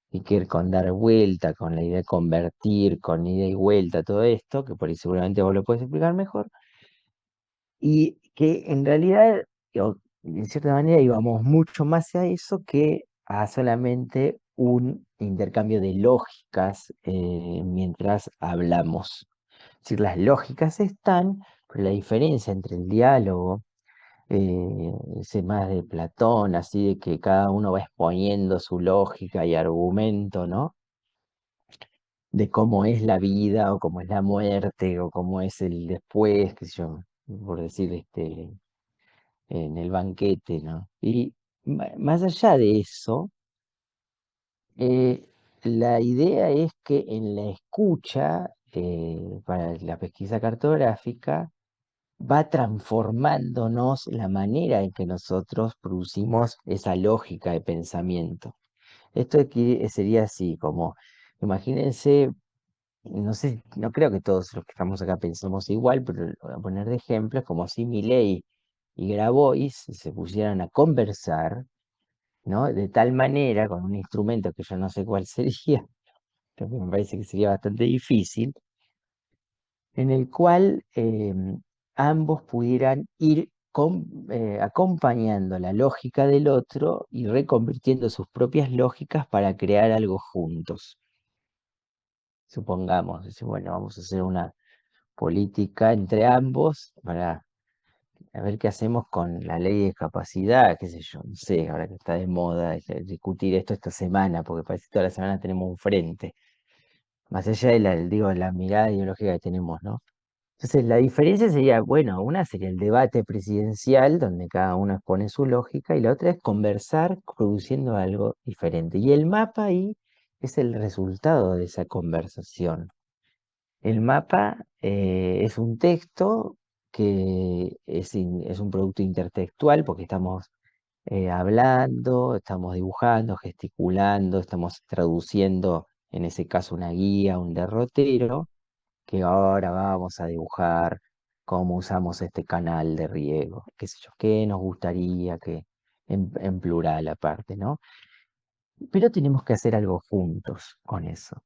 tiene que ver con dar vuelta, con la idea de convertir, con ida y vuelta, todo esto, que por ahí seguramente vos lo puedes explicar mejor, y que en realidad, en cierta manera, íbamos mucho más a eso que a solamente un intercambio de lógicas mientras hablamos. Es decir, las lógicas están, pero la diferencia entre el diálogo, ese más de Platón, así de que cada uno va exponiendo su lógica y argumento, ¿no? De cómo es la vida o cómo es la muerte o cómo es el después, qué sé yo, por decir, en el banquete, ¿no? Y más allá de eso, eh, la idea es que en la escucha, para la pesquisa cartográfica, va transformándonos la manera en que nosotros producimos esa lógica de pensamiento. Esto aquí sería así, como, imagínense, no sé, no creo que todos los que estamos acá pensemos igual, pero lo voy a poner de ejemplo, es como si Milei y Grabois se pusieran a conversar, ¿no? De tal manera, con un instrumento que yo no sé cuál sería, que me parece que sería bastante difícil, en el cual ambos pudieran ir acompañando la lógica del otro y reconvirtiendo sus propias lógicas para crear algo juntos. Supongamos, decir, bueno, vamos a hacer una política entre ambos para a ver qué hacemos con la ley de discapacidad, qué sé yo, no sé, ahora que está de moda discutir esto esta semana, porque parece que toda la semana tenemos un frente, más allá de la, digo, la mirada ideológica que tenemos, ¿no? Entonces, la diferencia sería, bueno, una sería el debate presidencial, donde cada uno expone su lógica, y la otra es conversar produciendo algo diferente. Y el mapa ahí es el resultado de esa conversación. El mapa es un texto que es un producto intertextual porque estamos hablando, estamos dibujando, gesticulando, estamos traduciendo, en ese caso, una guía, un derrotero, que ahora vamos a dibujar cómo usamos este canal de riego, qué sé yo, qué nos gustaría que, en plural aparte, ¿no? Pero tenemos que hacer algo juntos con eso.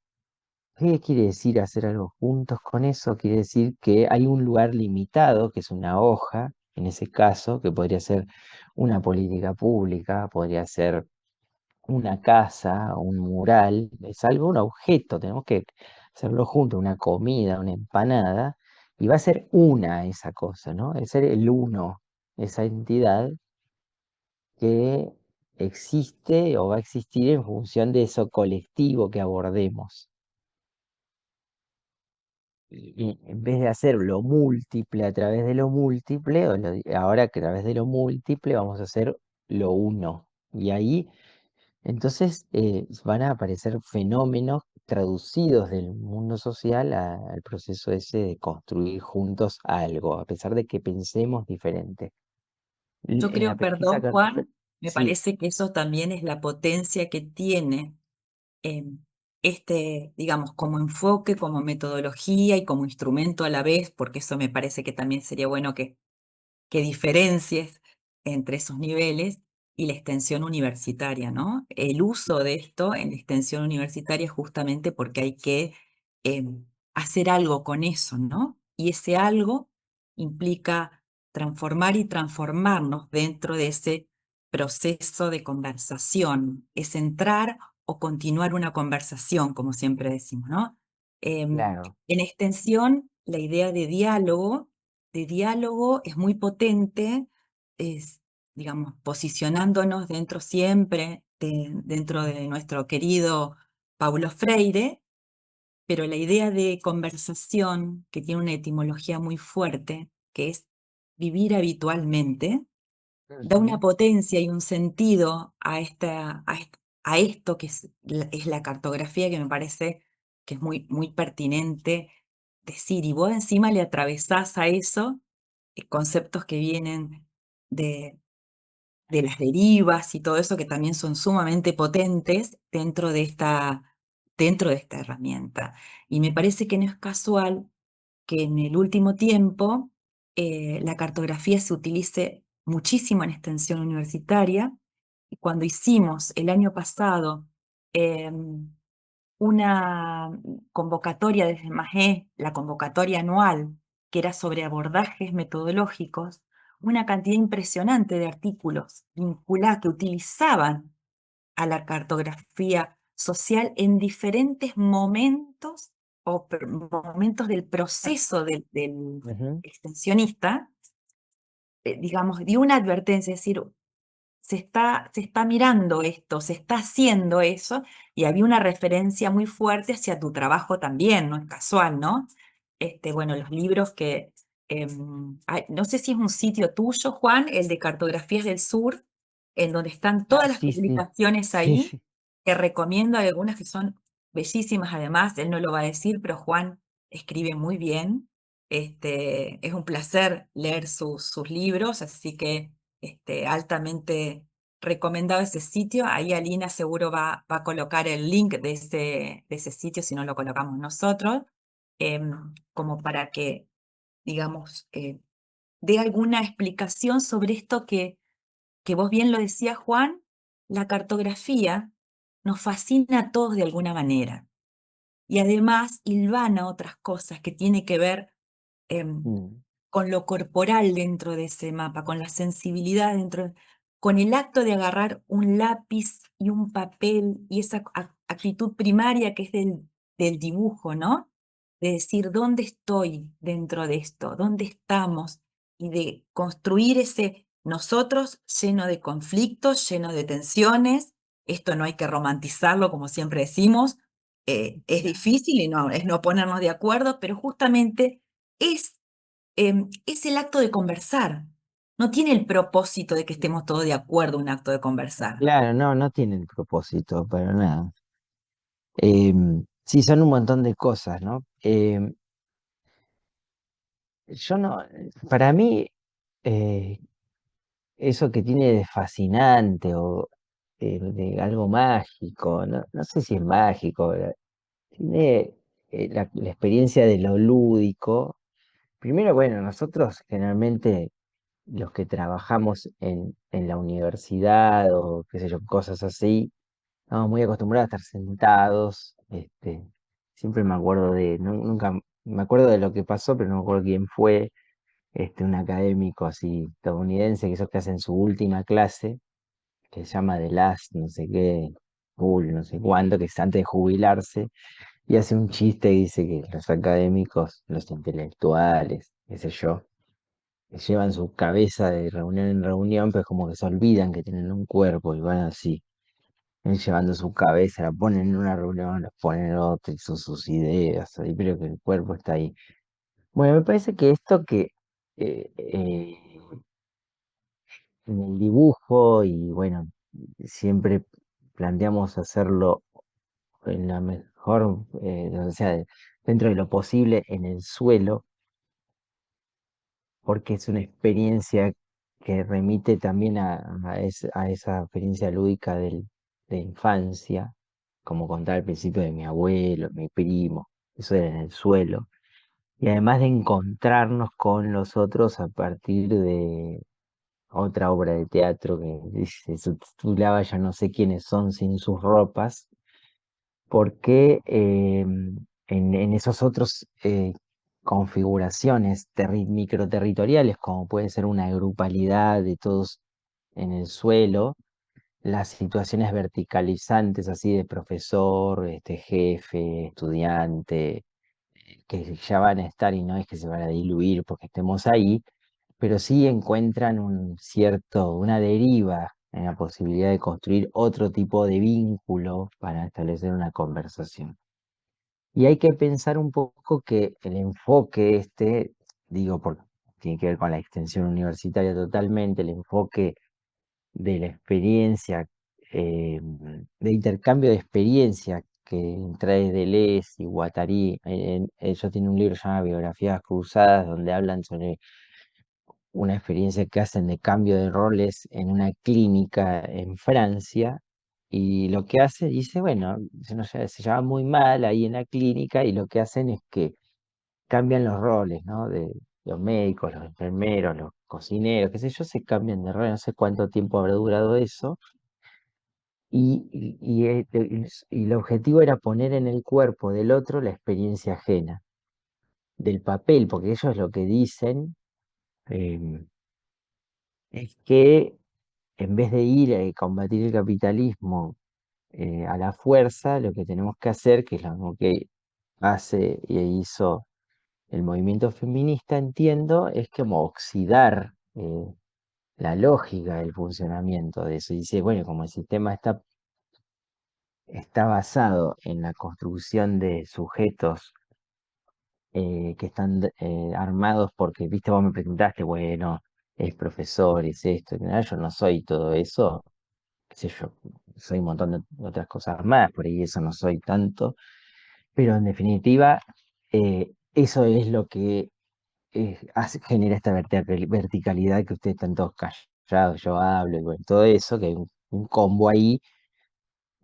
¿Qué quiere decir hacer algo juntos con eso? Quiere decir que hay un lugar limitado, que es una hoja, en ese caso, que podría ser una política pública, podría ser una casa, un mural, es algo, un objeto, tenemos que hacerlo juntos, una comida, una empanada, y va a ser una esa cosa, ¿no? Es ser el uno, esa entidad que existe o va a existir en función de eso colectivo que abordemos. Y en vez de hacer lo múltiple a través de lo múltiple, ahora que a través de lo múltiple vamos a hacer lo uno. Y ahí entonces van a aparecer fenómenos traducidos del mundo social al proceso ese de construir juntos algo, a pesar de que pensemos diferente. Yo En la creo, pesquisa perdón, Juan, me sí, parece que eso también es la potencia que tiene digamos, como enfoque, como metodología y como instrumento a la vez, porque eso me parece que también sería bueno que diferencies entre esos niveles y la extensión universitaria, ¿no? El uso de esto en la extensión universitaria es justamente porque hay que eh, hacer algo con eso, ¿no? Y ese algo implica transformar y transformarnos dentro de ese proceso de conversación, es entrar o continuar una conversación, como siempre decimos, ¿no? claro, En extensión, la idea de diálogo es muy potente, es, digamos, posicionándonos dentro siempre, dentro de nuestro querido Paulo Freire, pero la idea de conversación, que tiene una etimología muy fuerte, que es vivir habitualmente, da una ujú, potencia y un sentido a esto que es la cartografía, que me parece que es muy, muy pertinente decir. Y vos encima le atravesás a eso conceptos que vienen de las derivas y todo eso, que también son sumamente potentes dentro de esta herramienta. Y me parece que no es casual que en el último tiempo la cartografía se utilice muchísimo en extensión universitaria. Y cuando hicimos el año pasado una convocatoria desde MAGE, la convocatoria anual, que era sobre abordajes metodológicos, una cantidad impresionante de artículos vinculados que utilizaban a la cartografía social en diferentes momentos momentos del proceso del ujú, extensionista, digamos, dio una advertencia, es decir, se está mirando esto, se está haciendo eso, y había una referencia muy fuerte hacia tu trabajo también, no es casual, ¿no? Bueno, los libros no sé si es un sitio tuyo, Juan, el de Cartografías del Sur, en donde están ah, todas las sí, sí, publicaciones sí, ahí, sí. que recomiendo, hay algunas que son bellísimas además, él no lo va a decir, pero Juan escribe muy bien. Es un placer leer sus libros, así que altamente recomendado ese sitio. Ahí Alina seguro va a colocar el link de ese sitio, si no lo colocamos nosotros, como para que, digamos, dé alguna explicación sobre esto que vos bien lo decías, Juan, la cartografía nos fascina a todos de alguna manera. Y además hilvana otras cosas que tiene que ver em, Mm, con lo corporal dentro de ese mapa, con la sensibilidad dentro, con el acto de agarrar un lápiz y un papel y esa actitud primaria que es del dibujo, ¿no? De decir, ¿dónde estoy dentro de esto? ¿Dónde estamos? Y de construir ese nosotros lleno de conflictos, lleno de tensiones. Esto no hay que romantizarlo, como siempre decimos. Es difícil y no, es no ponernos de acuerdo, pero justamente es el acto de conversar. No tiene el propósito de que estemos todos de acuerdo un acto de conversar. claro, no, no tiene el propósito para nada. Sí, son un montón de cosas, ¿no? Yo no, para mí, eh, eso que tiene de fascinante o de algo mágico, no, no sé si es mágico, tiene la experiencia de lo lúdico. Primero, bueno, nosotros generalmente los que trabajamos en la universidad o qué sé yo, cosas así, estamos muy acostumbrados a estar sentados. Siempre me acuerdo nunca me acuerdo de lo que pasó, pero no me acuerdo quién fue, un académico así estadounidense, que esos que hacen su última clase, que se llama The Last, no sé qué, Bull, no sé cuánto, que es antes de jubilarse, y hace un chiste y dice que los académicos, los intelectuales, qué sé yo, llevan su cabeza de reunión en reunión, pero es como que se olvidan que tienen un cuerpo y van así, llevando su cabeza, la ponen en una reunión, la ponen en otra, y son sus ideas, ahí, pero que el cuerpo está ahí. Bueno, me parece que esto que eh, eh, en el dibujo y bueno, siempre planteamos hacerlo en la mejor, o sea, dentro de lo posible en el suelo, porque es una experiencia que remite también a esa experiencia lúdica de infancia, como contaba al principio de mi abuelo, mi primo, eso era en el suelo. Y además de encontrarnos con los otros a partir de otra obra de teatro que se titulaba Ya no sé quiénes son sin sus ropas, porque en esos otros configuraciones microterritoriales, como puede ser una grupalidad de todos en el suelo, las situaciones verticalizantes así de profesor, jefe, estudiante, que ya van a estar y no es que se van a diluir porque estemos ahí, pero sí encuentran una deriva en la posibilidad de construir otro tipo de vínculo para establecer una conversación. Y hay que pensar un poco que el enfoque digo, porque tiene que ver con la extensión universitaria totalmente, el enfoque de la experiencia, de intercambio de experiencia que trae Deleuze y Guattari. Ellos tienen un libro llamado Biografías Cruzadas, donde hablan sobre una experiencia que hacen de cambio de roles en una clínica en Francia. Y lo que hace, dice, bueno, se lleva muy mal ahí en la clínica y lo que hacen es que cambian los roles, ¿no? De los médicos, los enfermeros, los cocineros, qué sé yo, se cambian de rol, no sé cuánto tiempo habrá durado eso. Y el objetivo era poner en el cuerpo del otro la experiencia ajena, del papel, porque ellos lo que dicen es que en vez de ir a combatir el capitalismo a la fuerza, lo que tenemos que hacer, que es lo mismo que hace y hizo el movimiento feminista, entiendo, es como oxidar la lógica del funcionamiento de eso. Y dice, bueno, como el sistema está basado en la construcción de sujetos que están armados porque, viste, vos me preguntaste, bueno, es profesor, es esto, yo no soy todo eso, qué sé yo, soy un montón de otras cosas más, por ahí eso no soy tanto, pero en definitiva, eso es lo que genera esta verticalidad que ustedes están todos callados, yo hablo, y bueno, todo eso, que hay un combo ahí.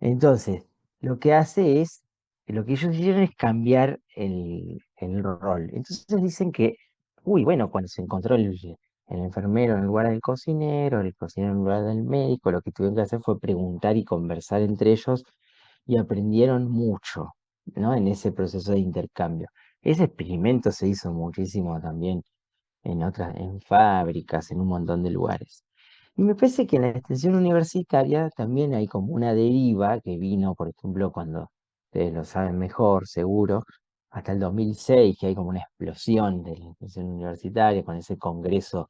Entonces, lo que hace es, lo que ellos hicieron es cambiar el rol. Entonces dicen que, uy, bueno, cuando se encontró el enfermero en el lugar del cocinero, el cocinero en el lugar del médico, lo que tuvieron que hacer fue preguntar y conversar entre ellos y aprendieron mucho, ¿no? En ese proceso de intercambio. Ese experimento se hizo muchísimo también en fábricas, en un montón de lugares. Y me parece que en la extensión universitaria también hay como una deriva que vino, por ejemplo, cuando ustedes lo saben mejor, seguro, hasta el 2006, que hay como una explosión de la extensión universitaria con ese congreso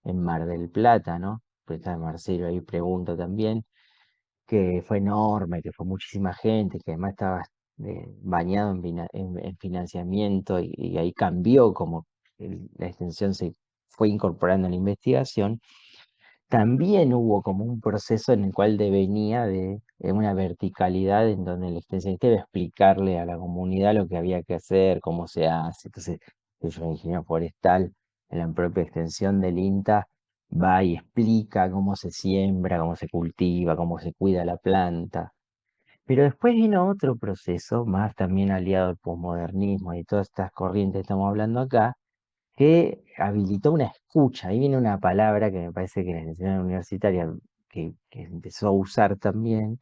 en Mar del Plata, ¿no? Pues está Marcelo ahí pregunta también, que fue enorme, que fue muchísima gente, que además estaba bañado en financiamiento y ahí cambió como la extensión se fue incorporando a la investigación. También hubo como un proceso en el cual devenía de una verticalidad en donde el extensionista iba a explicarle a la comunidad lo que había que hacer, cómo se hace. Entonces, el ingeniero forestal en la propia extensión del INTA va y explica cómo se siembra, cómo se cultiva, cómo se cuida la planta. Pero después vino otro proceso, más también aliado al posmodernismo y todas estas corrientes que estamos hablando acá, que habilitó una escucha. Ahí viene una palabra que me parece que la enseñanza universitaria que empezó a usar también,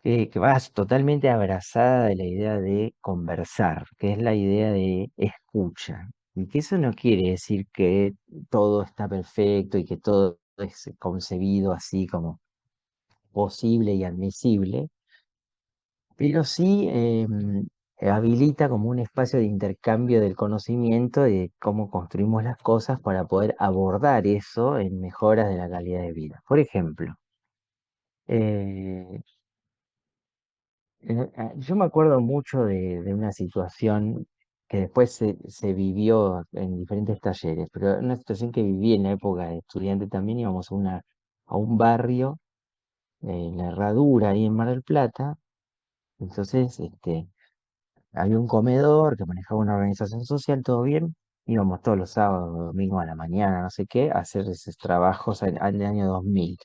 que va totalmente abrazada de la idea de conversar, que es la idea de escucha. Y que eso no quiere decir que todo está perfecto y que todo es concebido así como posible y admisible, pero sí habilita como un espacio de intercambio del conocimiento de cómo construimos las cosas para poder abordar eso en mejoras de la calidad de vida. Por ejemplo, eh, yo me acuerdo mucho de una situación que después se vivió en diferentes talleres, pero una situación que viví en la época de estudiante también. Íbamos a un barrio, en la Herradura, ahí en Mar del Plata. Entonces, había un comedor que manejaba una organización social, todo bien. Íbamos todos los sábados, domingos a la mañana, no sé qué, a hacer esos trabajos en el año 2000.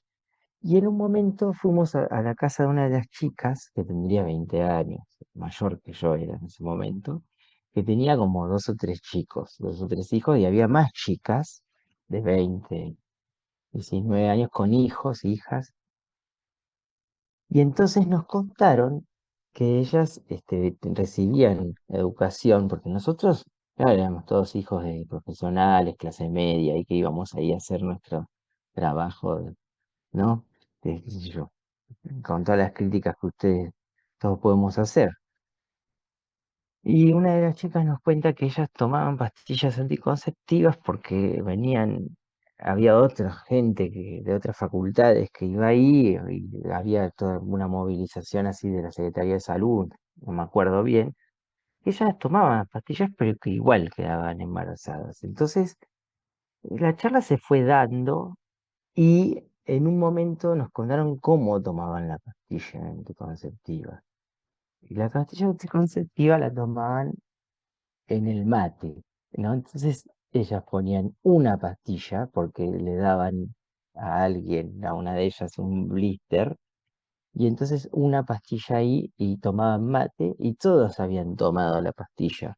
Y en un momento fuimos a la casa de una de las chicas, que tendría 20 años, mayor que yo era en ese momento, que tenía como dos o tres chicos, dos o tres hijos, y había más chicas de 20, 19 años con hijos, hijas. Y entonces nos contaron que ellas recibían educación, porque nosotros, claro, éramos todos hijos de profesionales, clase media, y que íbamos ahí a hacer nuestro trabajo, ¿no? Qué sé yo, con todas las críticas que ustedes todos podemos hacer. Y una de las chicas nos cuenta que ellas tomaban pastillas anticonceptivas porque había otra gente de otras facultades que iba ahí y había toda una movilización así de la Secretaría de Salud, no me acuerdo bien. Ellas tomaban las pastillas pero que igual quedaban embarazadas. Entonces, la charla se fue dando y en un momento nos contaron cómo tomaban la pastilla anticonceptiva. Y la pastilla anticonceptiva la tomaban en el mate, ¿no? Entonces ellas ponían una pastilla porque le daban a alguien, a una de ellas, un blister, y entonces una pastilla ahí y tomaban mate y todos habían tomado la pastilla.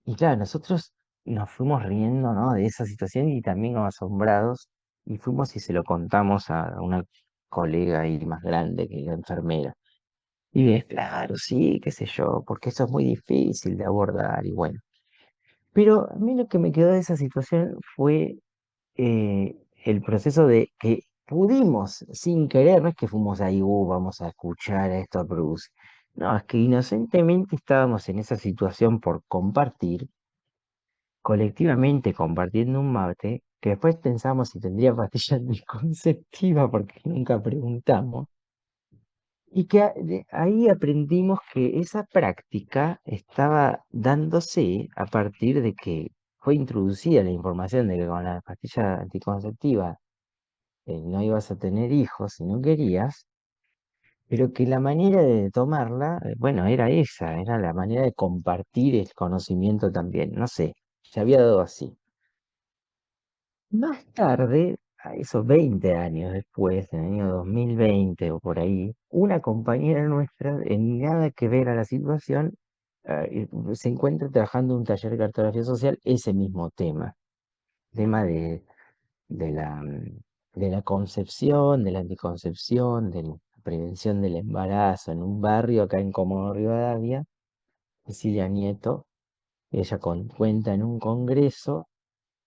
Y claro, nosotros nos fuimos riendo, ¿no? De esa situación y también como asombrados y fuimos y se lo contamos a una colega ahí más grande que era enfermera. Y es claro, sí, qué sé yo, porque eso es muy difícil de abordar y bueno. Pero a mí lo que me quedó de esa situación fue el proceso de que pudimos, sin querer, no es que fuimos ahí, vamos a escuchar a esto a producir. No, es que inocentemente estábamos en esa situación por compartir, colectivamente compartiendo un mate, que después pensamos si tendría pastilla anticonceptiva porque nunca preguntamos. Y que ahí aprendimos que esa práctica estaba dándose a partir de que fue introducida la información de que con la pastilla anticonceptiva no ibas a tener hijos si no querías, pero que la manera de tomarla, bueno, era esa, era la manera de compartir el conocimiento también, no sé, se había dado así. Más tarde, a esos 20 años después, en el año 2020 o por ahí, una compañera nuestra, en nada que ver a la situación, se encuentra trabajando en un taller de cartografía social ese mismo tema de la concepción, de la anticoncepción, de la prevención del embarazo en un barrio acá en Comodoro Rivadavia. Cecilia Nieto, ella cuenta en un congreso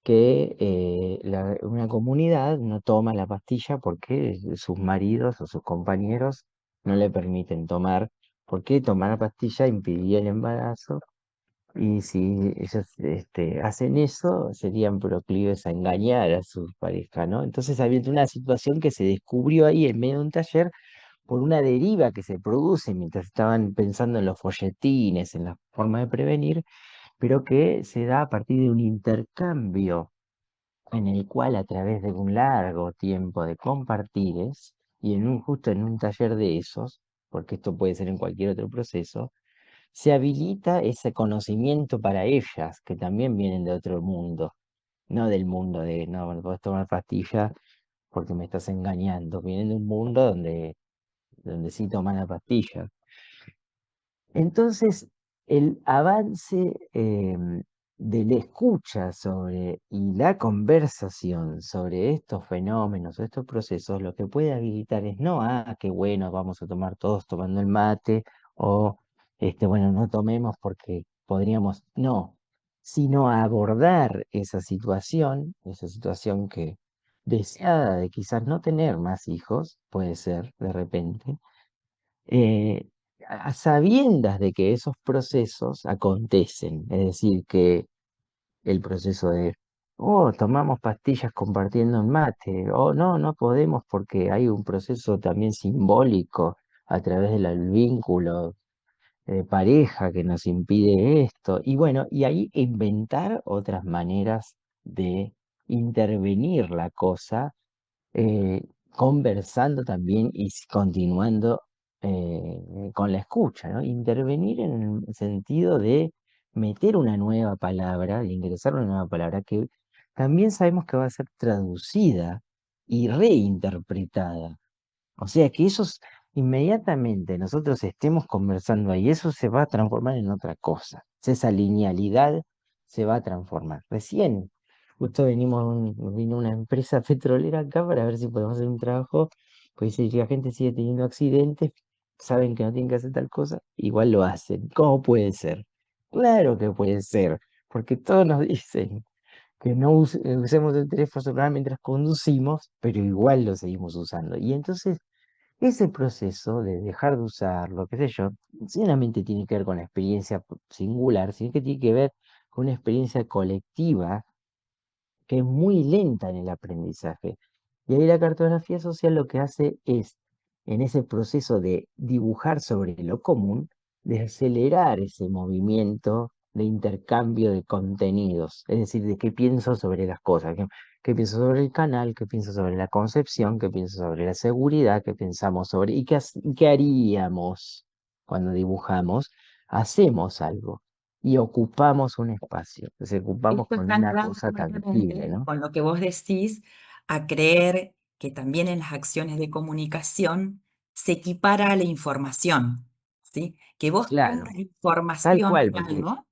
que una comunidad no toma la pastilla porque sus maridos o sus compañeros no le permiten tomar, porque tomar la pastilla impidía el embarazo y si ellos hacen eso serían proclives a engañar a su pareja, ¿no? Entonces había una situación que se descubrió ahí en medio de un taller por una deriva que se produce mientras estaban pensando en los folletines, en la forma de prevenir, pero que se da a partir de un intercambio en el cual a través de un largo tiempo de compartires y justo en un taller de esos, porque esto puede ser en cualquier otro proceso, se habilita ese conocimiento para ellas, que también vienen de otro mundo, no del mundo de, no, no puedes tomar pastilla porque me estás engañando, vienen de un mundo donde sí toman la pastilla. Entonces, el avance de la escucha sobre y la conversación sobre estos fenómenos, estos procesos, lo que puede habilitar es no, qué bueno, vamos a tomar todos tomando el mate, o bueno, no tomemos porque podríamos, no, sino a abordar esa situación que deseada de quizás no tener más hijos, puede ser de repente eh, a sabiendas de que esos procesos acontecen, es decir, que el proceso de, oh, tomamos pastillas compartiendo un mate, o no, no podemos porque hay un proceso también simbólico a través del vínculo de pareja que nos impide esto, y bueno, y ahí inventar otras maneras de intervenir la cosa conversando también y continuando con la escucha, ¿no? Intervenir en el sentido de meter una nueva palabra, de ingresar una nueva palabra que también sabemos que va a ser traducida y reinterpretada. O sea que inmediatamente nosotros estemos conversando ahí, eso se va a transformar en otra cosa. Esa linealidad se va a transformar. Recién, justo vino una empresa petrolera acá para ver si podemos hacer un trabajo, pues si la gente sigue teniendo accidentes, saben que no tienen que hacer tal cosa, igual lo hacen. ¿Cómo puede ser? Claro que puede ser, porque todos nos dicen que no usemos el teléfono celular mientras conducimos, pero igual lo seguimos usando. Y entonces ese proceso de dejar de usarlo, qué sé yo, sinceramente tiene que ver con la experiencia singular, sino que tiene que ver con una experiencia colectiva que es muy lenta en el aprendizaje. Y ahí la cartografía social lo que hace es, en ese proceso de dibujar sobre lo común, de acelerar ese movimiento de intercambio de contenidos, es decir, de qué pienso sobre las cosas, qué pienso sobre el canal, qué pienso sobre la concepción, qué pienso sobre la seguridad, qué pensamos sobre, y qué haríamos cuando dibujamos, hacemos algo y ocupamos un espacio, entonces ocupamos Esto con está una anclado cosa tangible, fuertemente ¿no? con lo que vos decís a creer que también en las acciones de comunicación se equipara a la información, ¿sí? Que vos Claro, tengas tal información cual, de porque algo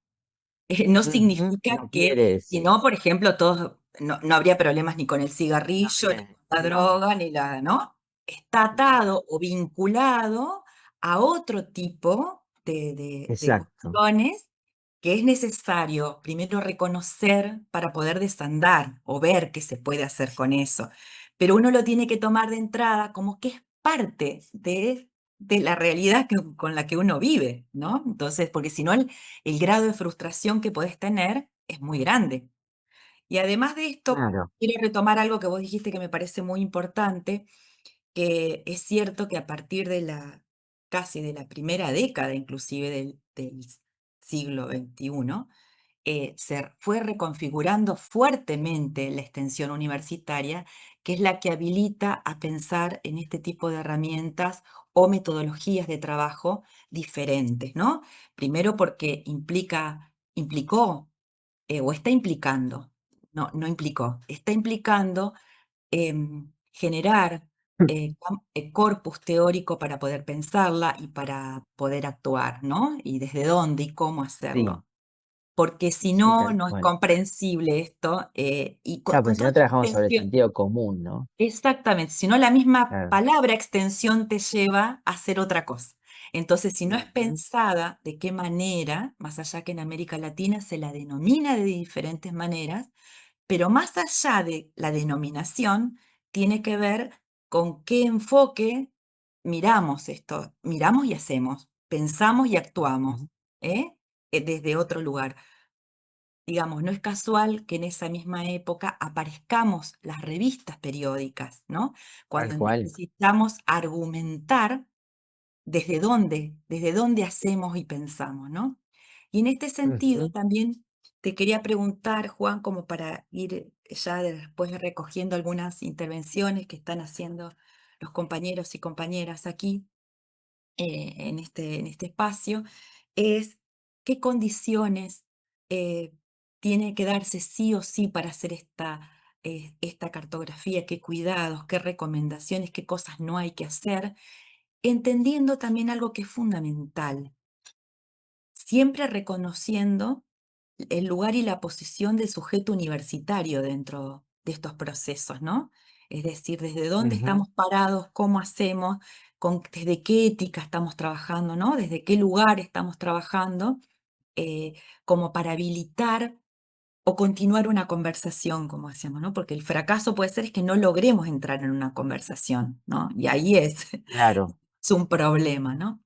no ujú, significa no que, quiere si decir. no, por ejemplo, todos, no habría problemas ni con el No cigarrillo, ni tiene, con la no, droga, ni la, ¿no? Está no, atado o vinculado a otro tipo de exacto, cuestiones que es necesario primero reconocer para poder desandar o ver qué se puede hacer con eso. Pero uno lo tiene que tomar de entrada como que es parte de la realidad con la que uno vive, ¿no? Entonces, porque si no, el grado de frustración que podés tener es muy grande. Y además de esto, claro, quiero retomar algo que vos dijiste que me parece muy importante, que es cierto que a partir de casi de la primera década inclusive del siglo XXI, se fue reconfigurando fuertemente la extensión universitaria, que es la que habilita a pensar en este tipo de herramientas o metodologías de trabajo diferentes, ¿no? Primero porque implicó, o está implicando, no implicó, está implicando generar corpus teórico para poder pensarla y para poder actuar, ¿no? Y desde dónde y cómo Sí, hacerlo. Porque si sí, no, tal no es cual. comprensible esto. Y Claro, con pues si toda no esta trabajamos sobre el extensión, sentido común, ¿no? exactamente, si no la misma Claro. palabra extensión te lleva a hacer otra cosa. Entonces, si no es Ujú, pensada de qué manera, más allá que en América Latina se la denomina de diferentes maneras, pero más allá de la denominación, tiene que ver con qué enfoque miramos esto, miramos y hacemos, pensamos y actuamos, ujú. ¿eh? Desde otro lugar. Digamos, no es casual que en esa misma época aparezcamos las revistas periódicas, ¿no? Tal Cuando cual. necesitamos argumentar desde dónde hacemos y pensamos, ¿no? Y en este sentido Ujú. también te quería preguntar, Juan, como para ir ya después recogiendo algunas intervenciones que están haciendo los compañeros y compañeras aquí en este espacio, es qué condiciones tiene que darse sí o sí para hacer esta cartografía, qué cuidados, qué recomendaciones, qué cosas no hay que hacer, entendiendo también algo que es fundamental, siempre reconociendo el lugar y la posición del sujeto universitario dentro de estos procesos, ¿no? Es decir, desde dónde Ujú. estamos parados, cómo hacemos, desde qué ética estamos trabajando, ¿no? Desde qué lugar estamos trabajando, eh, como para habilitar o continuar una conversación, como hacemos, ¿no? Porque el fracaso puede ser es que no logremos entrar en una conversación, ¿no? Y ahí es, Claro. es un problema, ¿no?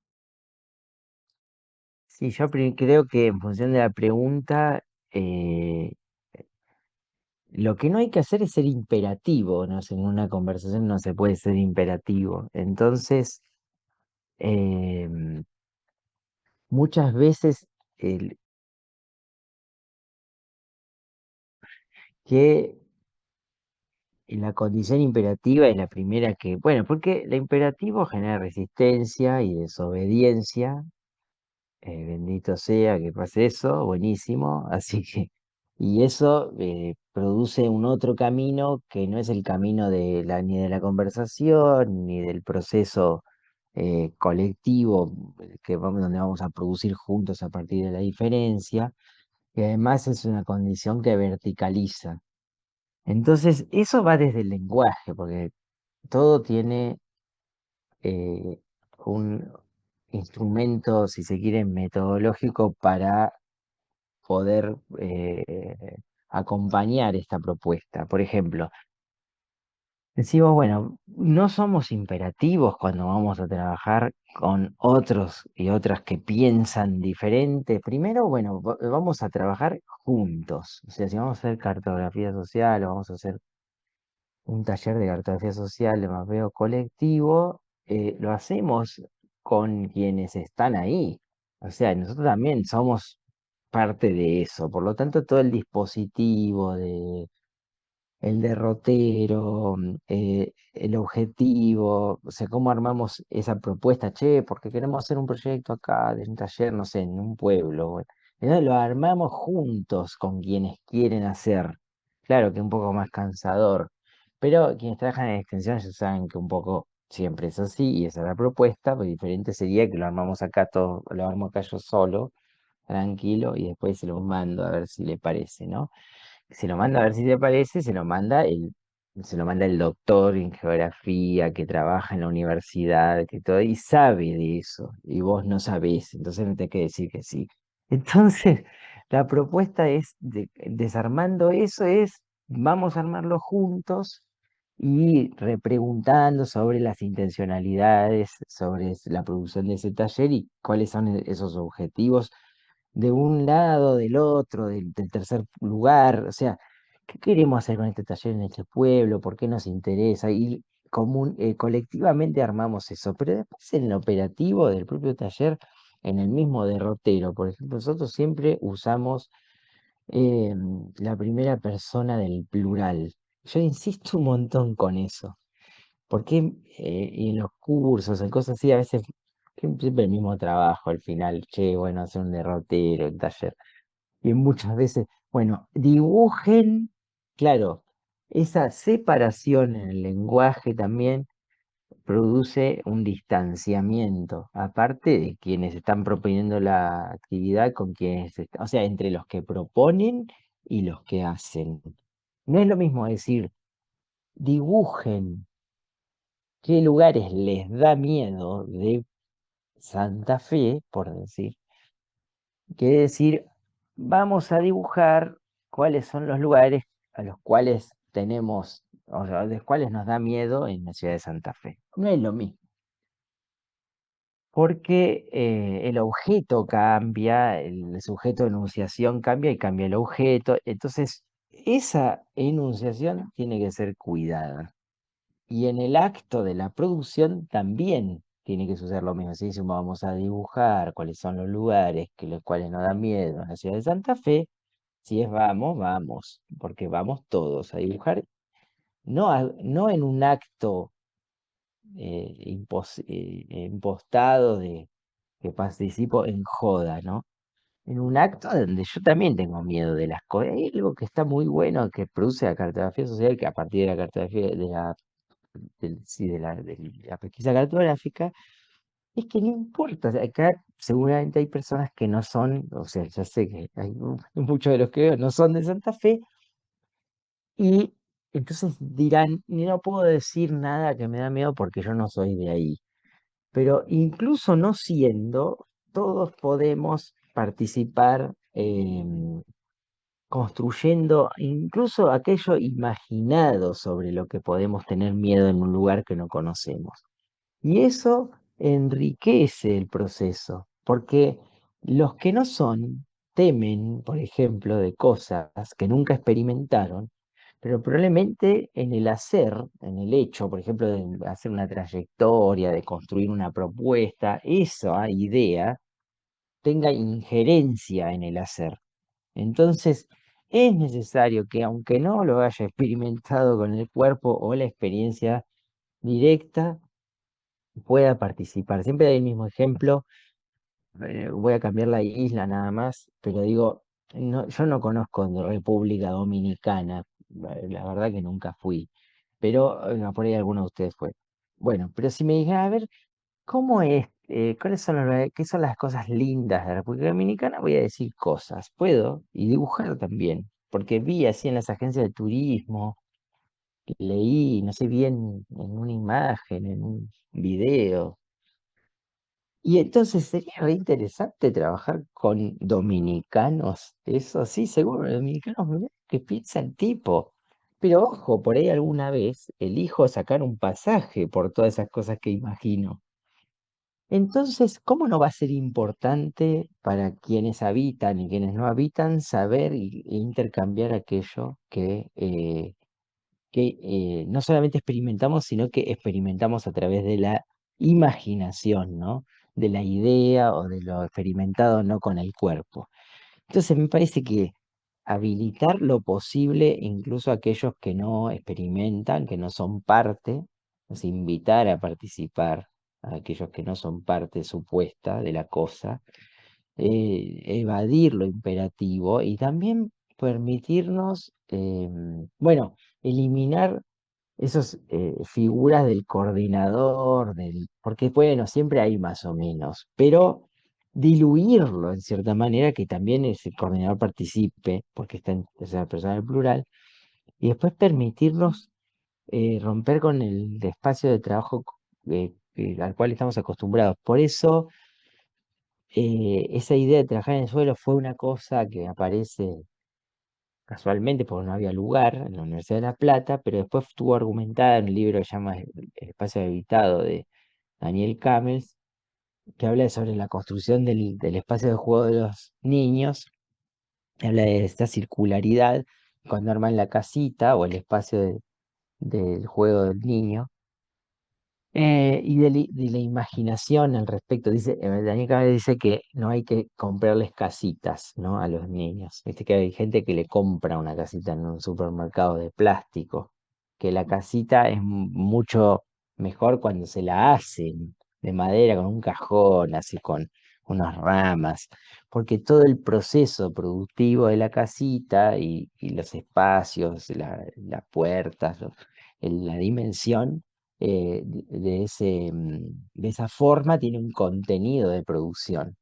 Sí, yo creo que en función de la pregunta, eh, lo que no hay que hacer es ser imperativo, ¿no? En una conversación no se puede ser imperativo. Entonces, em, muchas veces el, que la condición imperativa es la primera que, bueno, porque el imperativo genera resistencia y desobediencia. Bendito sea que pase eso, buenísimo. Así que, y eso produce un otro camino que no es el camino ni de la conversación, ni del proceso colectivo donde vamos a producir juntos a partir de la diferencia, y además es una condición que verticaliza. Entonces, eso va desde el lenguaje, porque todo tiene un instrumento, si se quiere, metodológico para poder acompañar esta propuesta. Por ejemplo, decimos, bueno, no somos imperativos cuando vamos a trabajar con otros y otras que piensan diferente. Primero, bueno, vamos a trabajar juntos. O sea, si vamos a hacer cartografía social o vamos a hacer un taller de cartografía social de mapeo colectivo, lo hacemos con quienes están ahí. O sea, nosotros también somos parte de eso. Por lo tanto, todo el dispositivo de el derrotero, el objetivo, o sea, cómo armamos esa propuesta, che, porque queremos hacer un proyecto acá, de un taller, no sé, en un pueblo. Bueno. Entonces lo armamos juntos con quienes quieren hacer. Claro que un poco más cansador, pero quienes trabajan en extensión ya saben que un poco siempre es así y esa es la propuesta, pues diferente sería que lo armamos acá todo, lo armo acá yo solo, tranquilo, y después se lo mando a ver si le parece, ¿no? Se lo manda a ver si te parece, se lo manda el doctor en geografía que trabaja en la universidad, que todo, y sabe de eso, y vos no sabés, entonces no tenés que decir que sí. Entonces, la propuesta es, desarmando eso, es, vamos a armarlo juntos y repreguntando sobre las intencionalidades, sobre la producción de ese taller y cuáles son esos objetivos de un lado, del otro, del tercer lugar, o sea, ¿qué queremos hacer con este taller en este pueblo? ¿Por qué nos interesa? Y colectivamente armamos eso, pero después en el operativo del propio taller, en el mismo derrotero, por ejemplo, nosotros siempre usamos La primera persona del plural. Yo insisto un montón con eso, porque y en los cursos, en cosas así, a veces siempre el mismo trabajo al final, che, bueno, hacer un derrotero, un taller. Y muchas veces, bueno, dibujen, claro, esa separación en el lenguaje también produce un distanciamiento, aparte de quienes están proponiendo la actividad con quienes, o sea, entre los que proponen y los que hacen. No es lo mismo decir, dibujen qué lugares les da miedo de Santa Fe, por decir, que decir, vamos a dibujar cuáles son los lugares a los cuales tenemos, o sea, a los cuales nos da miedo en la ciudad de Santa Fe. No es lo mismo. Porque el objeto cambia, el sujeto de enunciación cambia y cambia el objeto. Entonces, esa enunciación tiene que ser cuidada. Y en el acto de la producción también tiene que suceder lo mismo. Si decimos vamos a dibujar cuáles son los lugares que los cuales nos da miedo en la ciudad de Santa Fe, si es vamos, vamos, porque vamos todos a dibujar, no, no en un acto impostado de que participo en joda, ¿no? En un acto donde yo también tengo miedo de las cosas. Hay algo que está muy bueno que produce la cartografía social, que a partir de la cartografía, sí, de la pesquisa cartográfica, es que no importa. O sea, acá seguramente hay personas que no son, o sea, ya sé que hay muchos de los que veo no son de Santa Fe, y entonces dirán, no puedo decir nada que me da miedo porque yo no soy de ahí. Pero incluso no siendo, todos podemos participar construyendo incluso aquello imaginado sobre lo que podemos tener miedo en un lugar que no conocemos. Y eso enriquece el proceso, porque los que no son temen, por ejemplo, de cosas que nunca experimentaron, pero probablemente en el hacer, en el hecho, por ejemplo, de hacer una trayectoria, de construir una propuesta, esa idea tenga injerencia en el hacer. Entonces, es necesario que, aunque no lo haya experimentado con el cuerpo o la experiencia directa, pueda participar. Siempre hay el mismo ejemplo, voy a cambiar la isla nada más, pero digo, yo no conozco de República Dominicana, la verdad que nunca fui, pero por ahí alguno de ustedes fue. Bueno, pero si me dijeran, a ver, ¿cómo es? ¿Cuáles son qué son las cosas lindas de la República Dominicana? Voy a decir cosas, puedo, y dibujar también, porque vi así en las agencias de turismo, leí, no sé bien, en una imagen, en un video. Y entonces sería re interesante trabajar con dominicanos. Eso sí, seguro, los dominicanos, mirá qué piensa el tipo. Pero ojo, por ahí alguna vez elijo sacar un pasaje por todas esas cosas que imagino. Entonces, ¿cómo no va a ser importante para quienes habitan y quienes no habitan saber e intercambiar aquello que no solamente experimentamos, sino que experimentamos a través de la imaginación, ¿no? De la idea o de lo experimentado no con el cuerpo. Entonces me parece que habilitar lo posible, incluso a aquellos que no experimentan, que no son parte, o sea, invitar a participar a aquellos que no son parte supuesta de la cosa, evadir lo imperativo y también permitirnos, bueno, eliminar esas figuras del coordinador, porque bueno, siempre hay más o menos, pero diluirlo en cierta manera, que también ese coordinador participe, porque está en tercera persona del plural, y después permitirnos romper con el espacio de trabajo al cual estamos acostumbrados. Por eso, esa idea de trabajar en el suelo fue una cosa que aparece casualmente porque no había lugar en la Universidad de La Plata, pero después estuvo argumentada en un libro que se llama El espacio habitado de Daniel Camels, que habla sobre la construcción del espacio de juego de los niños, habla de esta circularidad cuando arman la casita o el espacio del juego del niño. Y de la imaginación al respecto, dice, Daniel Cáceres dice que no hay que comprarles casitas, ¿no? A los niños. Viste que hay gente que le compra una casita en un supermercado de plástico, que la casita es mucho mejor cuando se la hacen de madera, con un cajón, así con unas ramas, porque todo el proceso productivo de la casita y los espacios, las puertas, la dimensión de esa forma tiene un contenido de producción.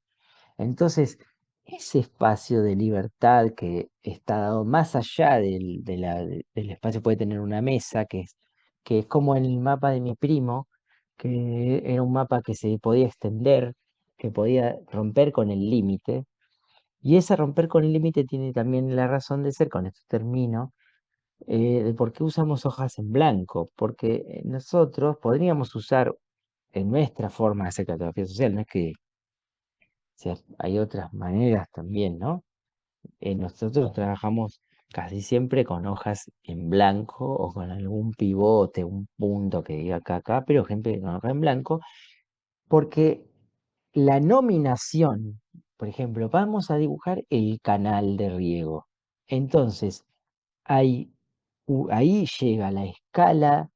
Entonces, ese espacio de libertad que está dado más allá del espacio, puede tener una mesa, que es como en el mapa de mi primo, que era un mapa que se podía extender, que podía romper con el límite. Y ese romper con el límite tiene también la razón de ser, con esto termino, de por qué usamos hojas en blanco, porque nosotros podríamos usar en nuestra forma de hacer cartografía social, no es que hay otras maneras también, ¿no? Nosotros trabajamos casi siempre con hojas en blanco o con algún pivote, un punto que diga acá, acá, pero siempre con hoja en blanco, porque la nominación, por ejemplo, vamos a dibujar el canal de riego. Entonces, hay, ahí llega la escala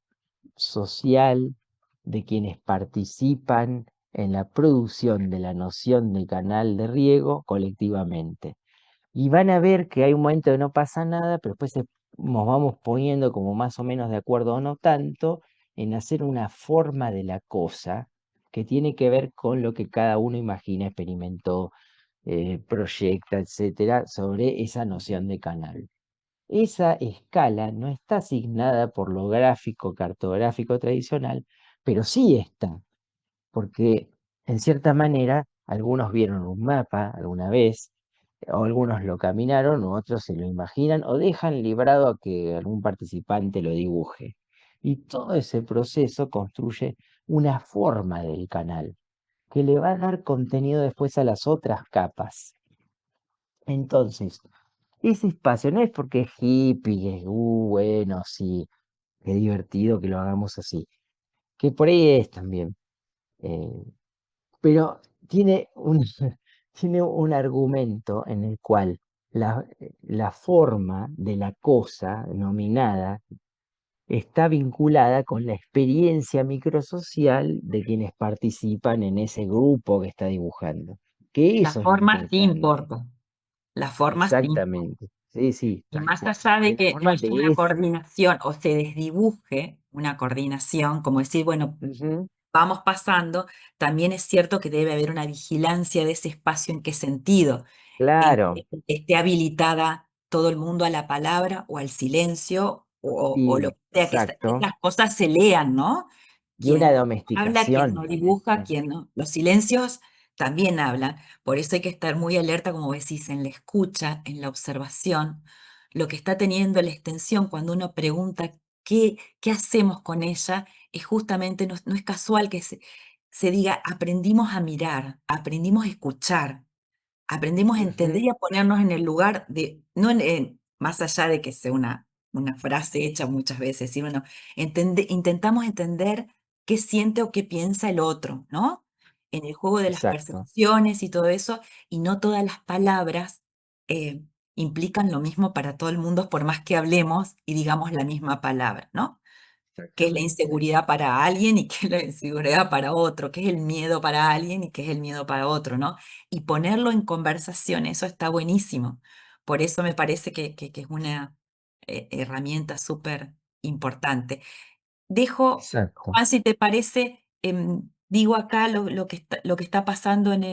social de quienes participan en la producción de la noción de canal de riego colectivamente. Y van a ver que hay un momento que no pasa nada, pero después nos vamos poniendo como más o menos de acuerdo o no tanto en hacer una forma de la cosa que tiene que ver con lo que cada uno imagina, experimentó, proyecta, etcétera, sobre esa noción de canal. Esa escala no está asignada por lo gráfico cartográfico tradicional, pero sí está, porque en cierta manera algunos vieron un mapa alguna vez, o algunos lo caminaron, o otros se lo imaginan, o dejan librado a que algún participante lo dibuje. Y todo ese proceso construye una forma del canal que le va a dar contenido después a las otras capas. Entonces, ese espacio no es porque es hippie, que es, bueno, sí, qué divertido que lo hagamos así, que por ahí es también, eh, pero tiene un, tiene un argumento en el cual la forma de la cosa nominada está vinculada con la experiencia microsocial de quienes participan en ese grupo que está dibujando, que La eso es lo forma sí interesante. importa, la forma sí importa. Exactamente. Sí, sí, Y tal más cual. allá de De la que no forma haya de una eso. coordinación o se desdibuje una coordinación, como decir, bueno, Ujú. vamos pasando, también es cierto que debe haber una vigilancia de ese espacio. ¿En qué sentido? En Claro, que esté habilitada todo el mundo a la palabra o al silencio o lo sí, que sea, que exacto. estas cosas se lean, ¿no? Y una Quien habla, quien domesticación no también. dibuja, quien no. Los silencios también hablan. Por eso hay que estar muy alerta, como decís, en la escucha, en la observación, lo que está teniendo la extensión cuando uno pregunta qué hacemos con ella, es justamente, no es casual que se diga, aprendimos a mirar, aprendimos a escuchar. Aprendemos a entender Ujú. y a ponernos en el lugar de, no más allá de que sea una frase hecha muchas veces, ¿sí? Bueno, intentamos entender qué siente o qué piensa el otro, ¿no? En el juego de las Exacto, percepciones y todo eso, y no todas las palabras eh, implican lo mismo para todo el mundo, por más que hablemos y digamos la misma palabra, ¿no? Qué es la exactamente. inseguridad para alguien y qué es la inseguridad para otro, qué es el miedo para alguien y qué es el miedo para otro, ¿no? Y ponerlo en conversación, eso está buenísimo. Por eso me parece que es una herramienta súper importante. Dejo, Exacto. Juan, si te parece, digo acá lo que está pasando en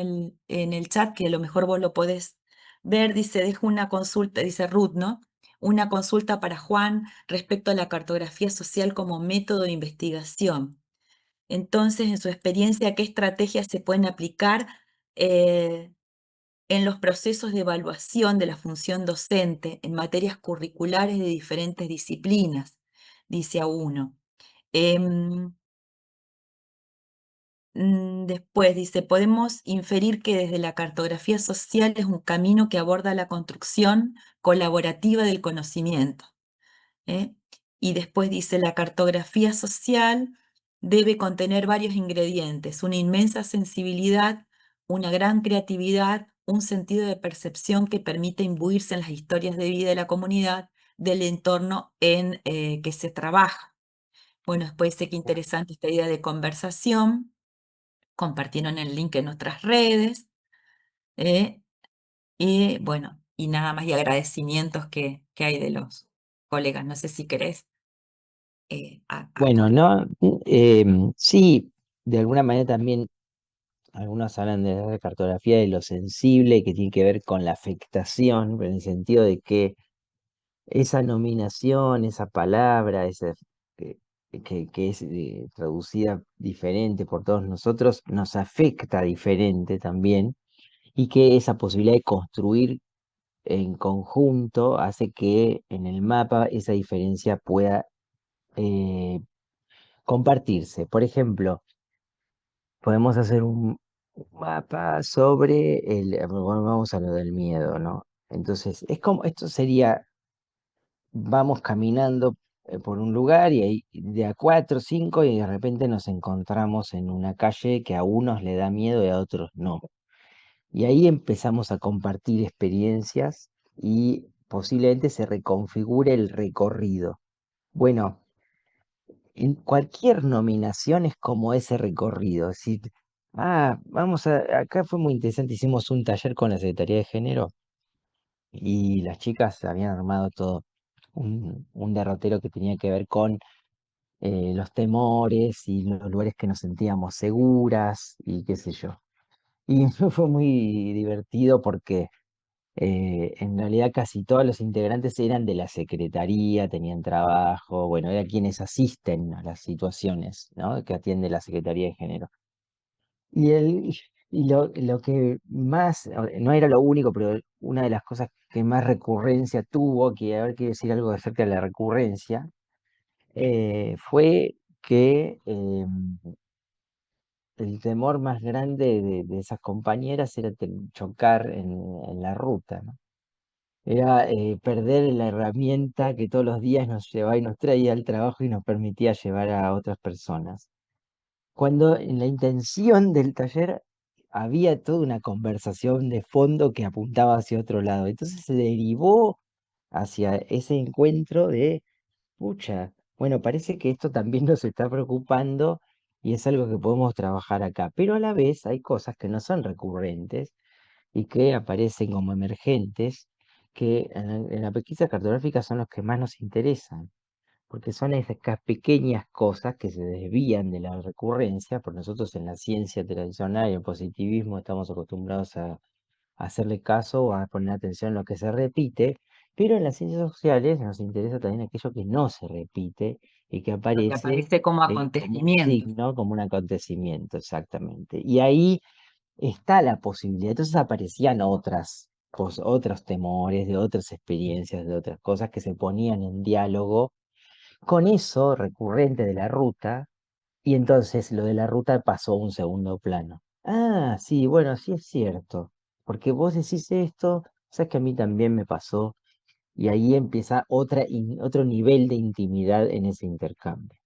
el chat, que a lo mejor vos lo podés ver, dice, dejo una consulta, dice Ruth, ¿no? Una consulta para Juan respecto a la cartografía social como método de investigación. Entonces, en su experiencia, ¿qué estrategias se pueden aplicar eh, en los procesos de evaluación de la función docente en materias curriculares de diferentes disciplinas? Dice a uno. Em, Después dice, podemos inferir que desde la cartografía social es un camino que aborda la construcción colaborativa del conocimiento. ¿Eh? Y después dice, la cartografía social debe contener varios ingredientes: una inmensa sensibilidad, una gran creatividad, un sentido de percepción que permite imbuirse en las historias de vida de la comunidad, del entorno en que se trabaja. Bueno, después sé que interesante esta idea de conversación. Compartieron el link en nuestras redes. eh, y bueno, y nada más, y agradecimientos que hay de los colegas. No sé si querés Bueno, aportar. no, sí, de alguna manera también algunos hablan de la cartografía de lo sensible que tiene que ver con la afectación, en el sentido de que esa nominación, esa palabra, que, que es traducida diferente por todos nosotros, nos afecta diferente también, y que esa posibilidad de construir en conjunto hace que en el mapa esa diferencia pueda eh, compartirse. Por ejemplo, podemos hacer un mapa sobre bueno, vamos a lo del miedo, ¿no? Entonces, es como, esto sería, vamos caminando por un lugar y hay de a cuatro, cinco, y de repente nos encontramos en una calle que a unos le da miedo y a otros no. Y ahí empezamos a compartir experiencias y posiblemente se reconfigure el recorrido. Bueno, en cualquier nominación es como ese recorrido. Es decir, acá fue muy interesante, hicimos un taller con la Secretaría de Género y las chicas habían armado todo un derrotero que tenía que ver con los temores y los lugares que nos sentíamos seguras y qué sé yo. Y fue muy divertido porque en realidad casi todos los integrantes eran de la secretaría, tenían trabajo, bueno, eran quienes asisten a las situaciones, ¿no? Que atiende la Secretaría de Género. Y, lo que más, no era lo único, pero una de las cosas que más recurrencia tuvo, que a ver, quiero decir algo acerca de la recurrencia, fue que el temor más grande de esas compañeras era chocar en la ruta, ¿no? Era perder la herramienta que todos los días nos llevaba y nos traía al trabajo y nos permitía llevar a otras personas. Cuando en la intención del taller había toda una conversación de fondo que apuntaba hacia otro lado. Entonces se derivó hacia ese encuentro de, pucha, bueno, parece que esto también nos está preocupando y es algo que podemos trabajar acá. Pero a la vez hay cosas que no son recurrentes y que aparecen como emergentes, que en la pesquisa cartográfica son los que más nos interesan, porque son esas pequeñas cosas que se desvían de la recurrencia, por nosotros en la ciencia tradicional y el positivismo estamos acostumbrados a hacerle caso o a poner atención a lo que se repite, pero en las ciencias sociales nos interesa también aquello que no se repite y que Lo que aparece aparece como como un acontecimiento. signo, como un acontecimiento, exactamente. Y ahí está la posibilidad. Entonces aparecían otros temores, de otras experiencias, de otras cosas que se ponían en diálogo con eso recurrente de la ruta, y entonces lo de la ruta pasó a un segundo plano. Ah, sí, bueno, sí es cierto, porque vos decís esto, sabes que a mí también me pasó, y ahí empieza otro nivel de intimidad en ese intercambio.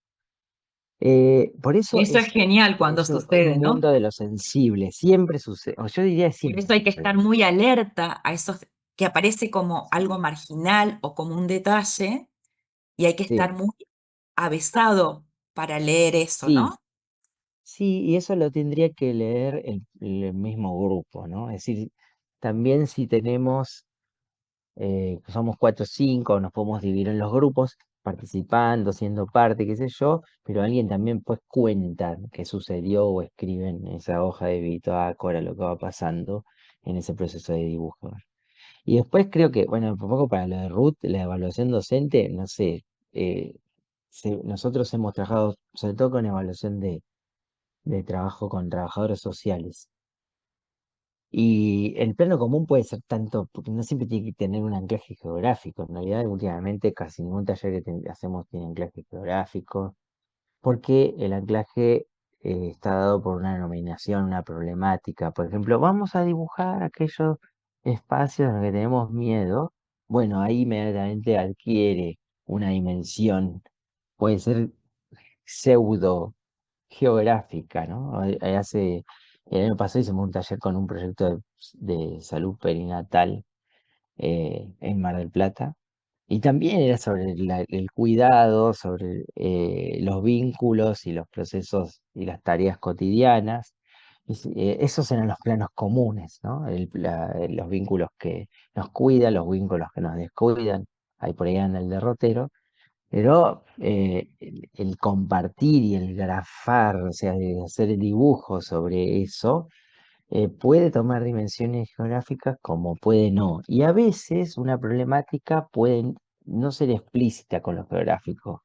Por eso Eso es genial cuando es un sucede, ¿no? mundo de lo sensible, siempre sucede, o yo diría Por siempre eso hay que sucede. estar muy alerta a esos que aparece como algo marginal o como un detalle, y hay que Sí, estar muy avesado para leer eso, sí, ¿no? sí, y eso lo tendría que leer el mismo grupo, ¿no? Es decir, también si tenemos, somos cuatro o cinco, nos podemos dividir en los grupos, participando, siendo parte, qué sé yo, pero alguien también pues cuenta qué sucedió o escribe en esa hoja de bitácora lo que va pasando en ese proceso de dibujo. Y después creo que, bueno, un poco para lo de Ruth, la evaluación docente, no sé, eh, nosotros hemos trabajado sobre todo con evaluación de trabajo con trabajadores sociales. Y el plano común puede ser tanto, porque no siempre tiene que tener un anclaje geográfico. En realidad, últimamente casi ningún taller que hacemos tiene anclaje geográfico, porque el anclaje está dado por una denominación, una problemática. Por ejemplo, vamos a dibujar aquellos espacios en los que tenemos miedo. Bueno, ahí inmediatamente adquiere una dimensión, puede ser pseudo. geográfica, ¿no? El año pasado hicimos un taller con un proyecto de salud perinatal en Mar del Plata. Y también era sobre el cuidado, sobre los vínculos y los procesos y las tareas cotidianas. Esos eran los planos comunes, ¿no? Los vínculos que nos cuidan, los vínculos que nos descuidan. Ahí por ahí anda el derrotero. Pero el compartir y el grafar, o sea, de hacer el dibujo sobre eso, puede tomar dimensiones geográficas como puede no. Y a veces una problemática puede no ser explícita con lo geográfico.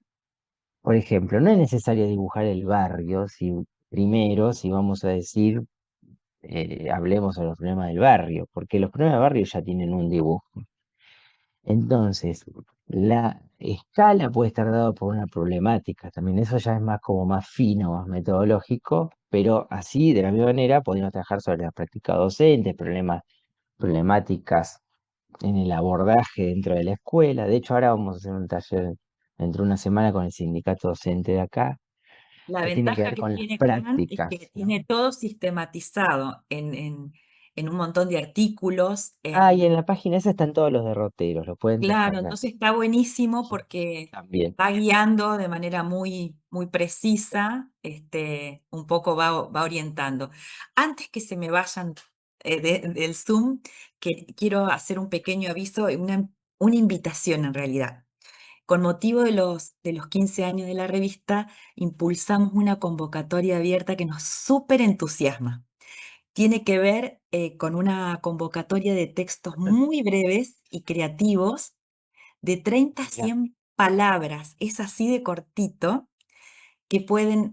Por ejemplo, no es necesario dibujar el barrio si primero, si vamos a decir, hablemos de los problemas del barrio, porque los problemas del barrio ya tienen un dibujo. Entonces, la escala puede estar dada por una problemática. También eso ya es más como más fino, más metodológico, pero así, de la misma manera, podemos trabajar sobre la práctica docente, problemáticas en el abordaje dentro de la escuela. De hecho, ahora vamos a hacer un taller dentro de una semana con el sindicato docente de acá, La que tiene que ventaja ver que con las tiene Juan es que prácticas, ¿no? tiene todo sistematizado en un montón de artículos. Ah, y en la página esa están todos los derroteros, los pueden Claro, descargar. entonces está buenísimo Sí, porque también. va guiando de manera muy precisa, un poco va orientando. Antes que se me vayan del Zoom, que quiero hacer un pequeño aviso, una invitación en realidad. Con motivo de los 15 años de la revista, impulsamos una convocatoria abierta que nos súper entusiasma. Tiene que ver con una convocatoria de textos muy breves y creativos de 30 a Mira, 100 palabras. Es así de cortito que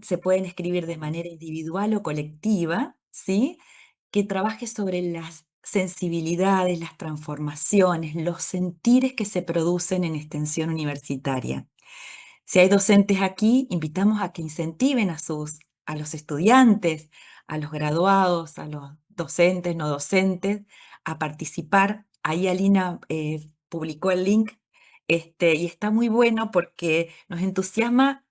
se pueden escribir de manera individual o colectiva, ¿sí? Que trabaje sobre las sensibilidades, las transformaciones, los sentires que se producen en extensión universitaria. Si hay docentes aquí, invitamos a que incentiven a los estudiantes, a los graduados, a los docentes, no docentes, a participar. Ahí Alina publicó el link, y está muy bueno porque nos entusiasma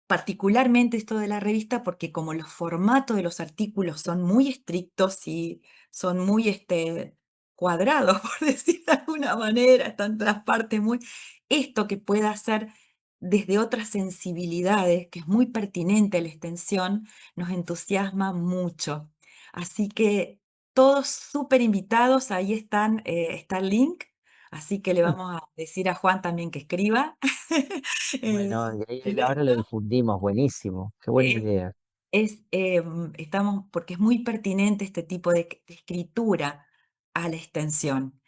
particularmente esto de la revista, porque como los formatos de los artículos son muy estrictos y son muy cuadrados, por decir de alguna manera, están todas partes muy... Esto que pueda hacer desde otras sensibilidades, que es muy pertinente a la extensión, nos entusiasma mucho. Así que todos súper invitados, ahí está el link, así que le vamos a decir a Juan también que escriba. bueno, y ahí ahora lo Directo. difundimos, buenísimo, qué buena Eh, idea. Estamos, porque es muy pertinente este tipo de escritura a la extensión.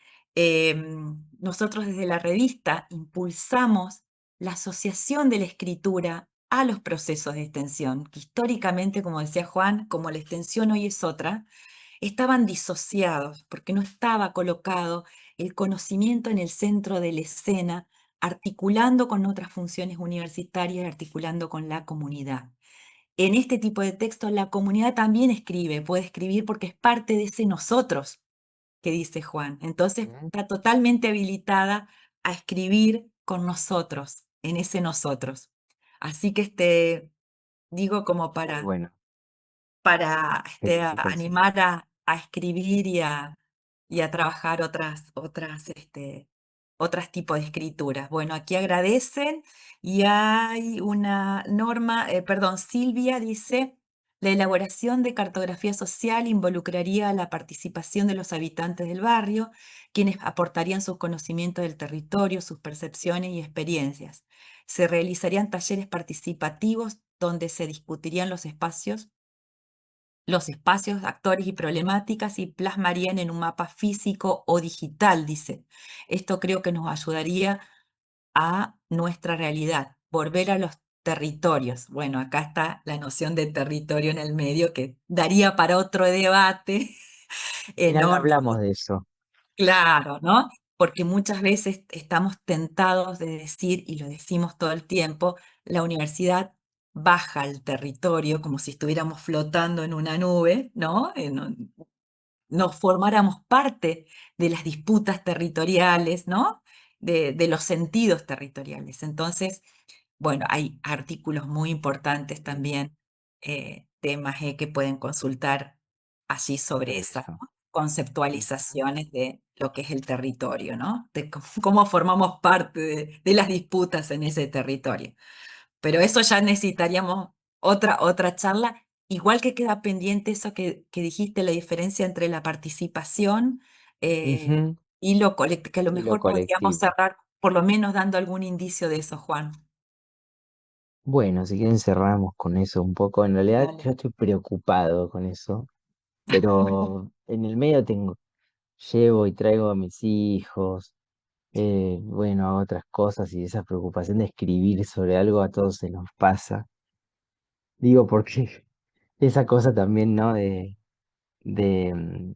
Nosotros desde la revista impulsamos la asociación de la escritura a los procesos de extensión, que históricamente, como decía Juan, como la extensión hoy es otra, estaban disociados porque no estaba colocado el conocimiento en el centro de la escena, articulando con otras funciones universitarias, articulando con la comunidad. En este tipo de textos la comunidad también escribe, puede escribir porque es parte de ese nosotros que dice Juan. Entonces Mm, está totalmente habilitada a escribir con nosotros, en ese nosotros. Así que digo como muy bueno, para felicitaciones. animar a escribir y a trabajar otras tipos de escrituras. Bueno, aquí agradecen y hay una norma, perdón, Silvia dice, la elaboración de cartografía social involucraría la participación de los habitantes del barrio, quienes aportarían sus conocimientos del territorio, sus percepciones y experiencias. Se realizarían talleres participativos donde se discutirían los espacios, actores y problemáticas y plasmarían en un mapa físico o digital, dice. Esto creo que nos ayudaría a nuestra realidad, volver a los territorios. Bueno, acá está la noción de territorio en el medio que daría para otro debate Al final enorme. hablamos de eso. Claro, ¿no? Porque muchas veces estamos tentados de decir, y lo decimos todo el tiempo, la universidad baja al territorio como si estuviéramos flotando en una nube, ¿no? Nos formáramos parte de las disputas territoriales, ¿no? De los sentidos territoriales. Entonces, Bueno, hay artículos muy importantes también, temas que pueden consultar allí sobre esas, Eso. ¿no? Ujú. Conceptualizaciones de lo que es el territorio, ¿no? De cómo formamos parte de las disputas en ese territorio. Pero eso ya necesitaríamos otra charla, igual que queda pendiente eso que dijiste, la diferencia entre la participación Ujú. y lo colectivo, que a lo Y lo mejor podríamos colectivo. cerrar por lo menos dando algún indicio de eso, Juan. Bueno, si quieren cerramos con eso un poco. En realidad Dale. yo estoy preocupado con eso, pero en el medio llevo y traigo a mis hijos, bueno, a otras cosas y esa preocupación de escribir sobre algo a todos se nos pasa. Digo, porque esa cosa también, ¿no? De, mm,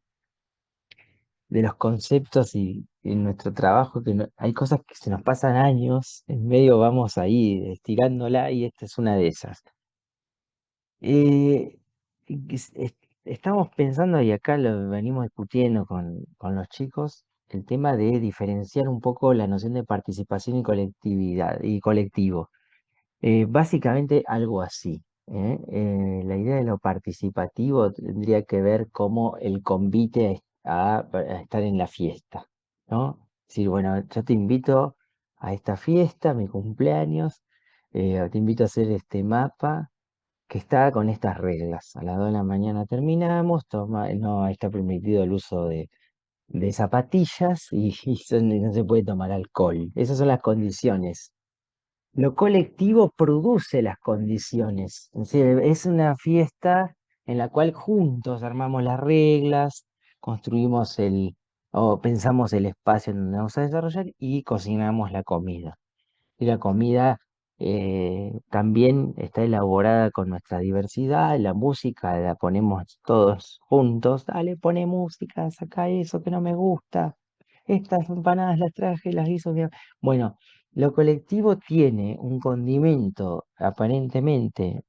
de los conceptos y en nuestro trabajo, que hay cosas que se nos pasan años, en medio vamos ahí estirándola y esta es una de esas. Eh, Estamos pensando, y acá lo venimos discutiendo con los chicos, el tema de diferenciar un poco la noción de participación y colectividad y colectivo. Básicamente algo así. La idea de lo participativo tendría que ver cómo el convite a estar en la fiesta, ¿no? Es decir, bueno, yo te invito a esta fiesta, mi cumpleaños, te invito a hacer este mapa que está con estas reglas. A las 2 de la mañana terminamos, no está permitido el uso de zapatillas y no se puede tomar alcohol. Esas son las condiciones. Lo colectivo produce las condiciones. Es decir, es una fiesta en la cual juntos armamos las reglas, construimos o pensamos el espacio en donde vamos a desarrollar y cocinamos la comida. Y la comida también está elaborada con nuestra diversidad, la música la ponemos todos juntos, dale, pone música, saca eso que no me gusta, estas empanadas las traje, las hizo bien. Bueno, lo colectivo tiene un condimento aparentemente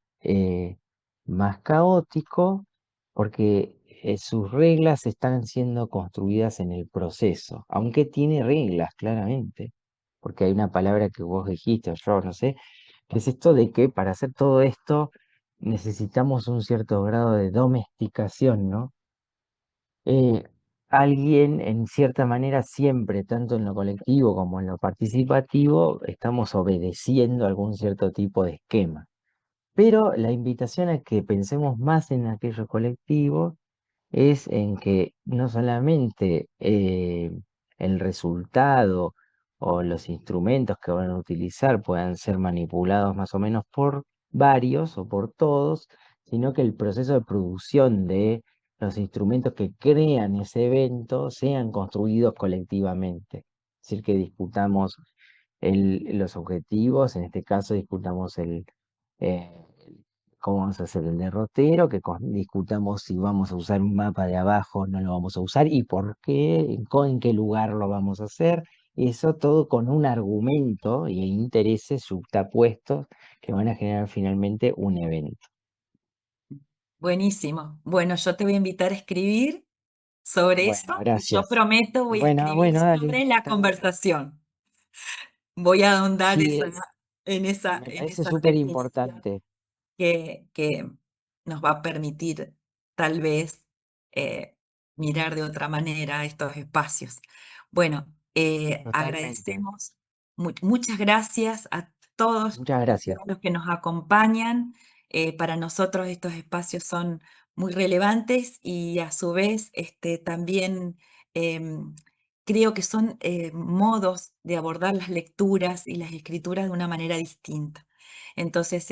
más caótico porque sus reglas están siendo construidas en el proceso, aunque tiene reglas, claramente porque hay una palabra que vos dijiste, o yo no sé, que es esto de que para hacer todo esto necesitamos un cierto grado de domesticación, ¿no? Eh, Alguien, en cierta manera, siempre, tanto en lo colectivo como en lo participativo, estamos obedeciendo algún cierto tipo de esquema. Pero la invitación a que pensemos más en aquello colectivo es en que no solamente el resultado o los instrumentos que van a utilizar puedan ser manipulados más o menos por varios o por todos, sino que el proceso de producción de los instrumentos que crean ese evento sean construidos colectivamente. Es decir, que discutamos los objetivos, en este caso discutamos eh, cómo vamos a hacer el derrotero, que discutamos si vamos a usar un mapa de abajo, no lo vamos a usar y por qué, en qué lugar lo vamos a hacer. Eso todo con un argumento y intereses yuxtapuestos que van a generar finalmente un evento. Buenísimo. Bueno, yo te voy a invitar a escribir sobre Bueno, eso y yo gracias. prometo voy a Bueno, escribir bueno, dale. sobre la conversación. Voy a ahondar Sí, me en parece esa súper reflexión importante. que nos va a permitir tal vez mirar de otra manera estos espacios. Bueno, Totalmente. agradecemos, muchas gracias a todos Muchas y gracias. todas los que nos acompañan. Para nosotros estos espacios son muy relevantes y a su vez también em, creo que son modos de abordar las lecturas y las escrituras de una manera distinta. Entonces,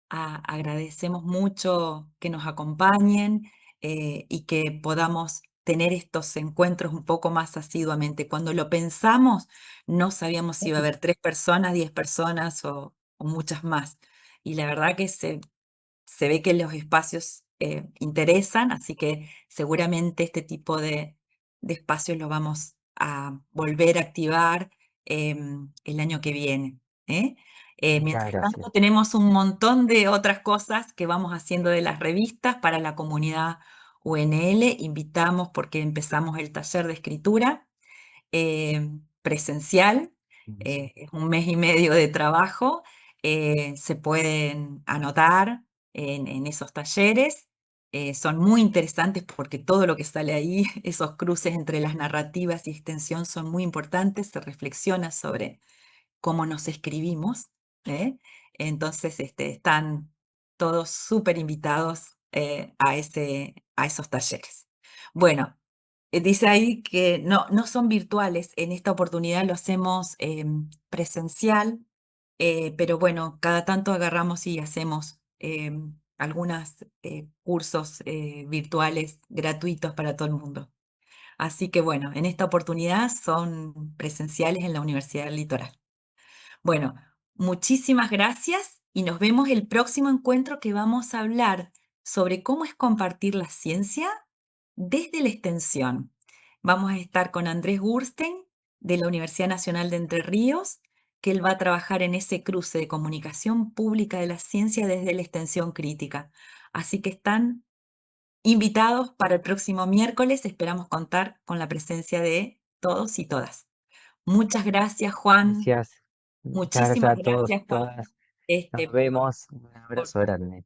agradecemos mucho que nos acompañen y que podamos tener estos encuentros un poco más asiduamente. Cuando lo pensamos, no sabíamos si iba a haber 3 personas, 10 personas o muchas más. Y la verdad que se ve que los espacios interesan, así que seguramente este tipo de espacios lo vamos a volver a activar el año que viene. ¿Eh? Muchas Mientras tanto, gracias. tenemos un montón de otras cosas que vamos haciendo de las revistas para la comunidad UNL. Invitamos porque empezamos el taller de escritura presencial Hermoso. Es un mes y medio de trabajo. Se pueden anotar en esos talleres. Son muy interesantes porque todo lo que sale ahí, esos cruces entre las narrativas y extensión son muy importantes. Se reflexiona sobre cómo nos escribimos, ¿eh? Entonces, están todos súper invitados a esos talleres. Bueno, dice ahí que no son virtuales, en esta oportunidad lo hacemos presencial, pero bueno, cada tanto agarramos y hacemos algunos cursos virtuales gratuitos para todo el mundo. Así que bueno, en esta oportunidad son presenciales en la Universidad del Litoral. Bueno, muchísimas gracias y nos vemos el próximo encuentro que vamos a hablar sobre cómo es compartir la ciencia desde la extensión. Vamos a estar con Andrés Gurstein de la Universidad Nacional de Entre Ríos, que él va a trabajar en ese cruce de comunicación pública de la ciencia desde la extensión crítica. Así que están invitados para el próximo miércoles. Esperamos contar con la presencia de todos y todas. Muchas gracias, Juan. Gracias. Muchas gracias Muchísimas a todos, gracias, Juan, todas. Nos este, por, vemos. Un por abrazo grande.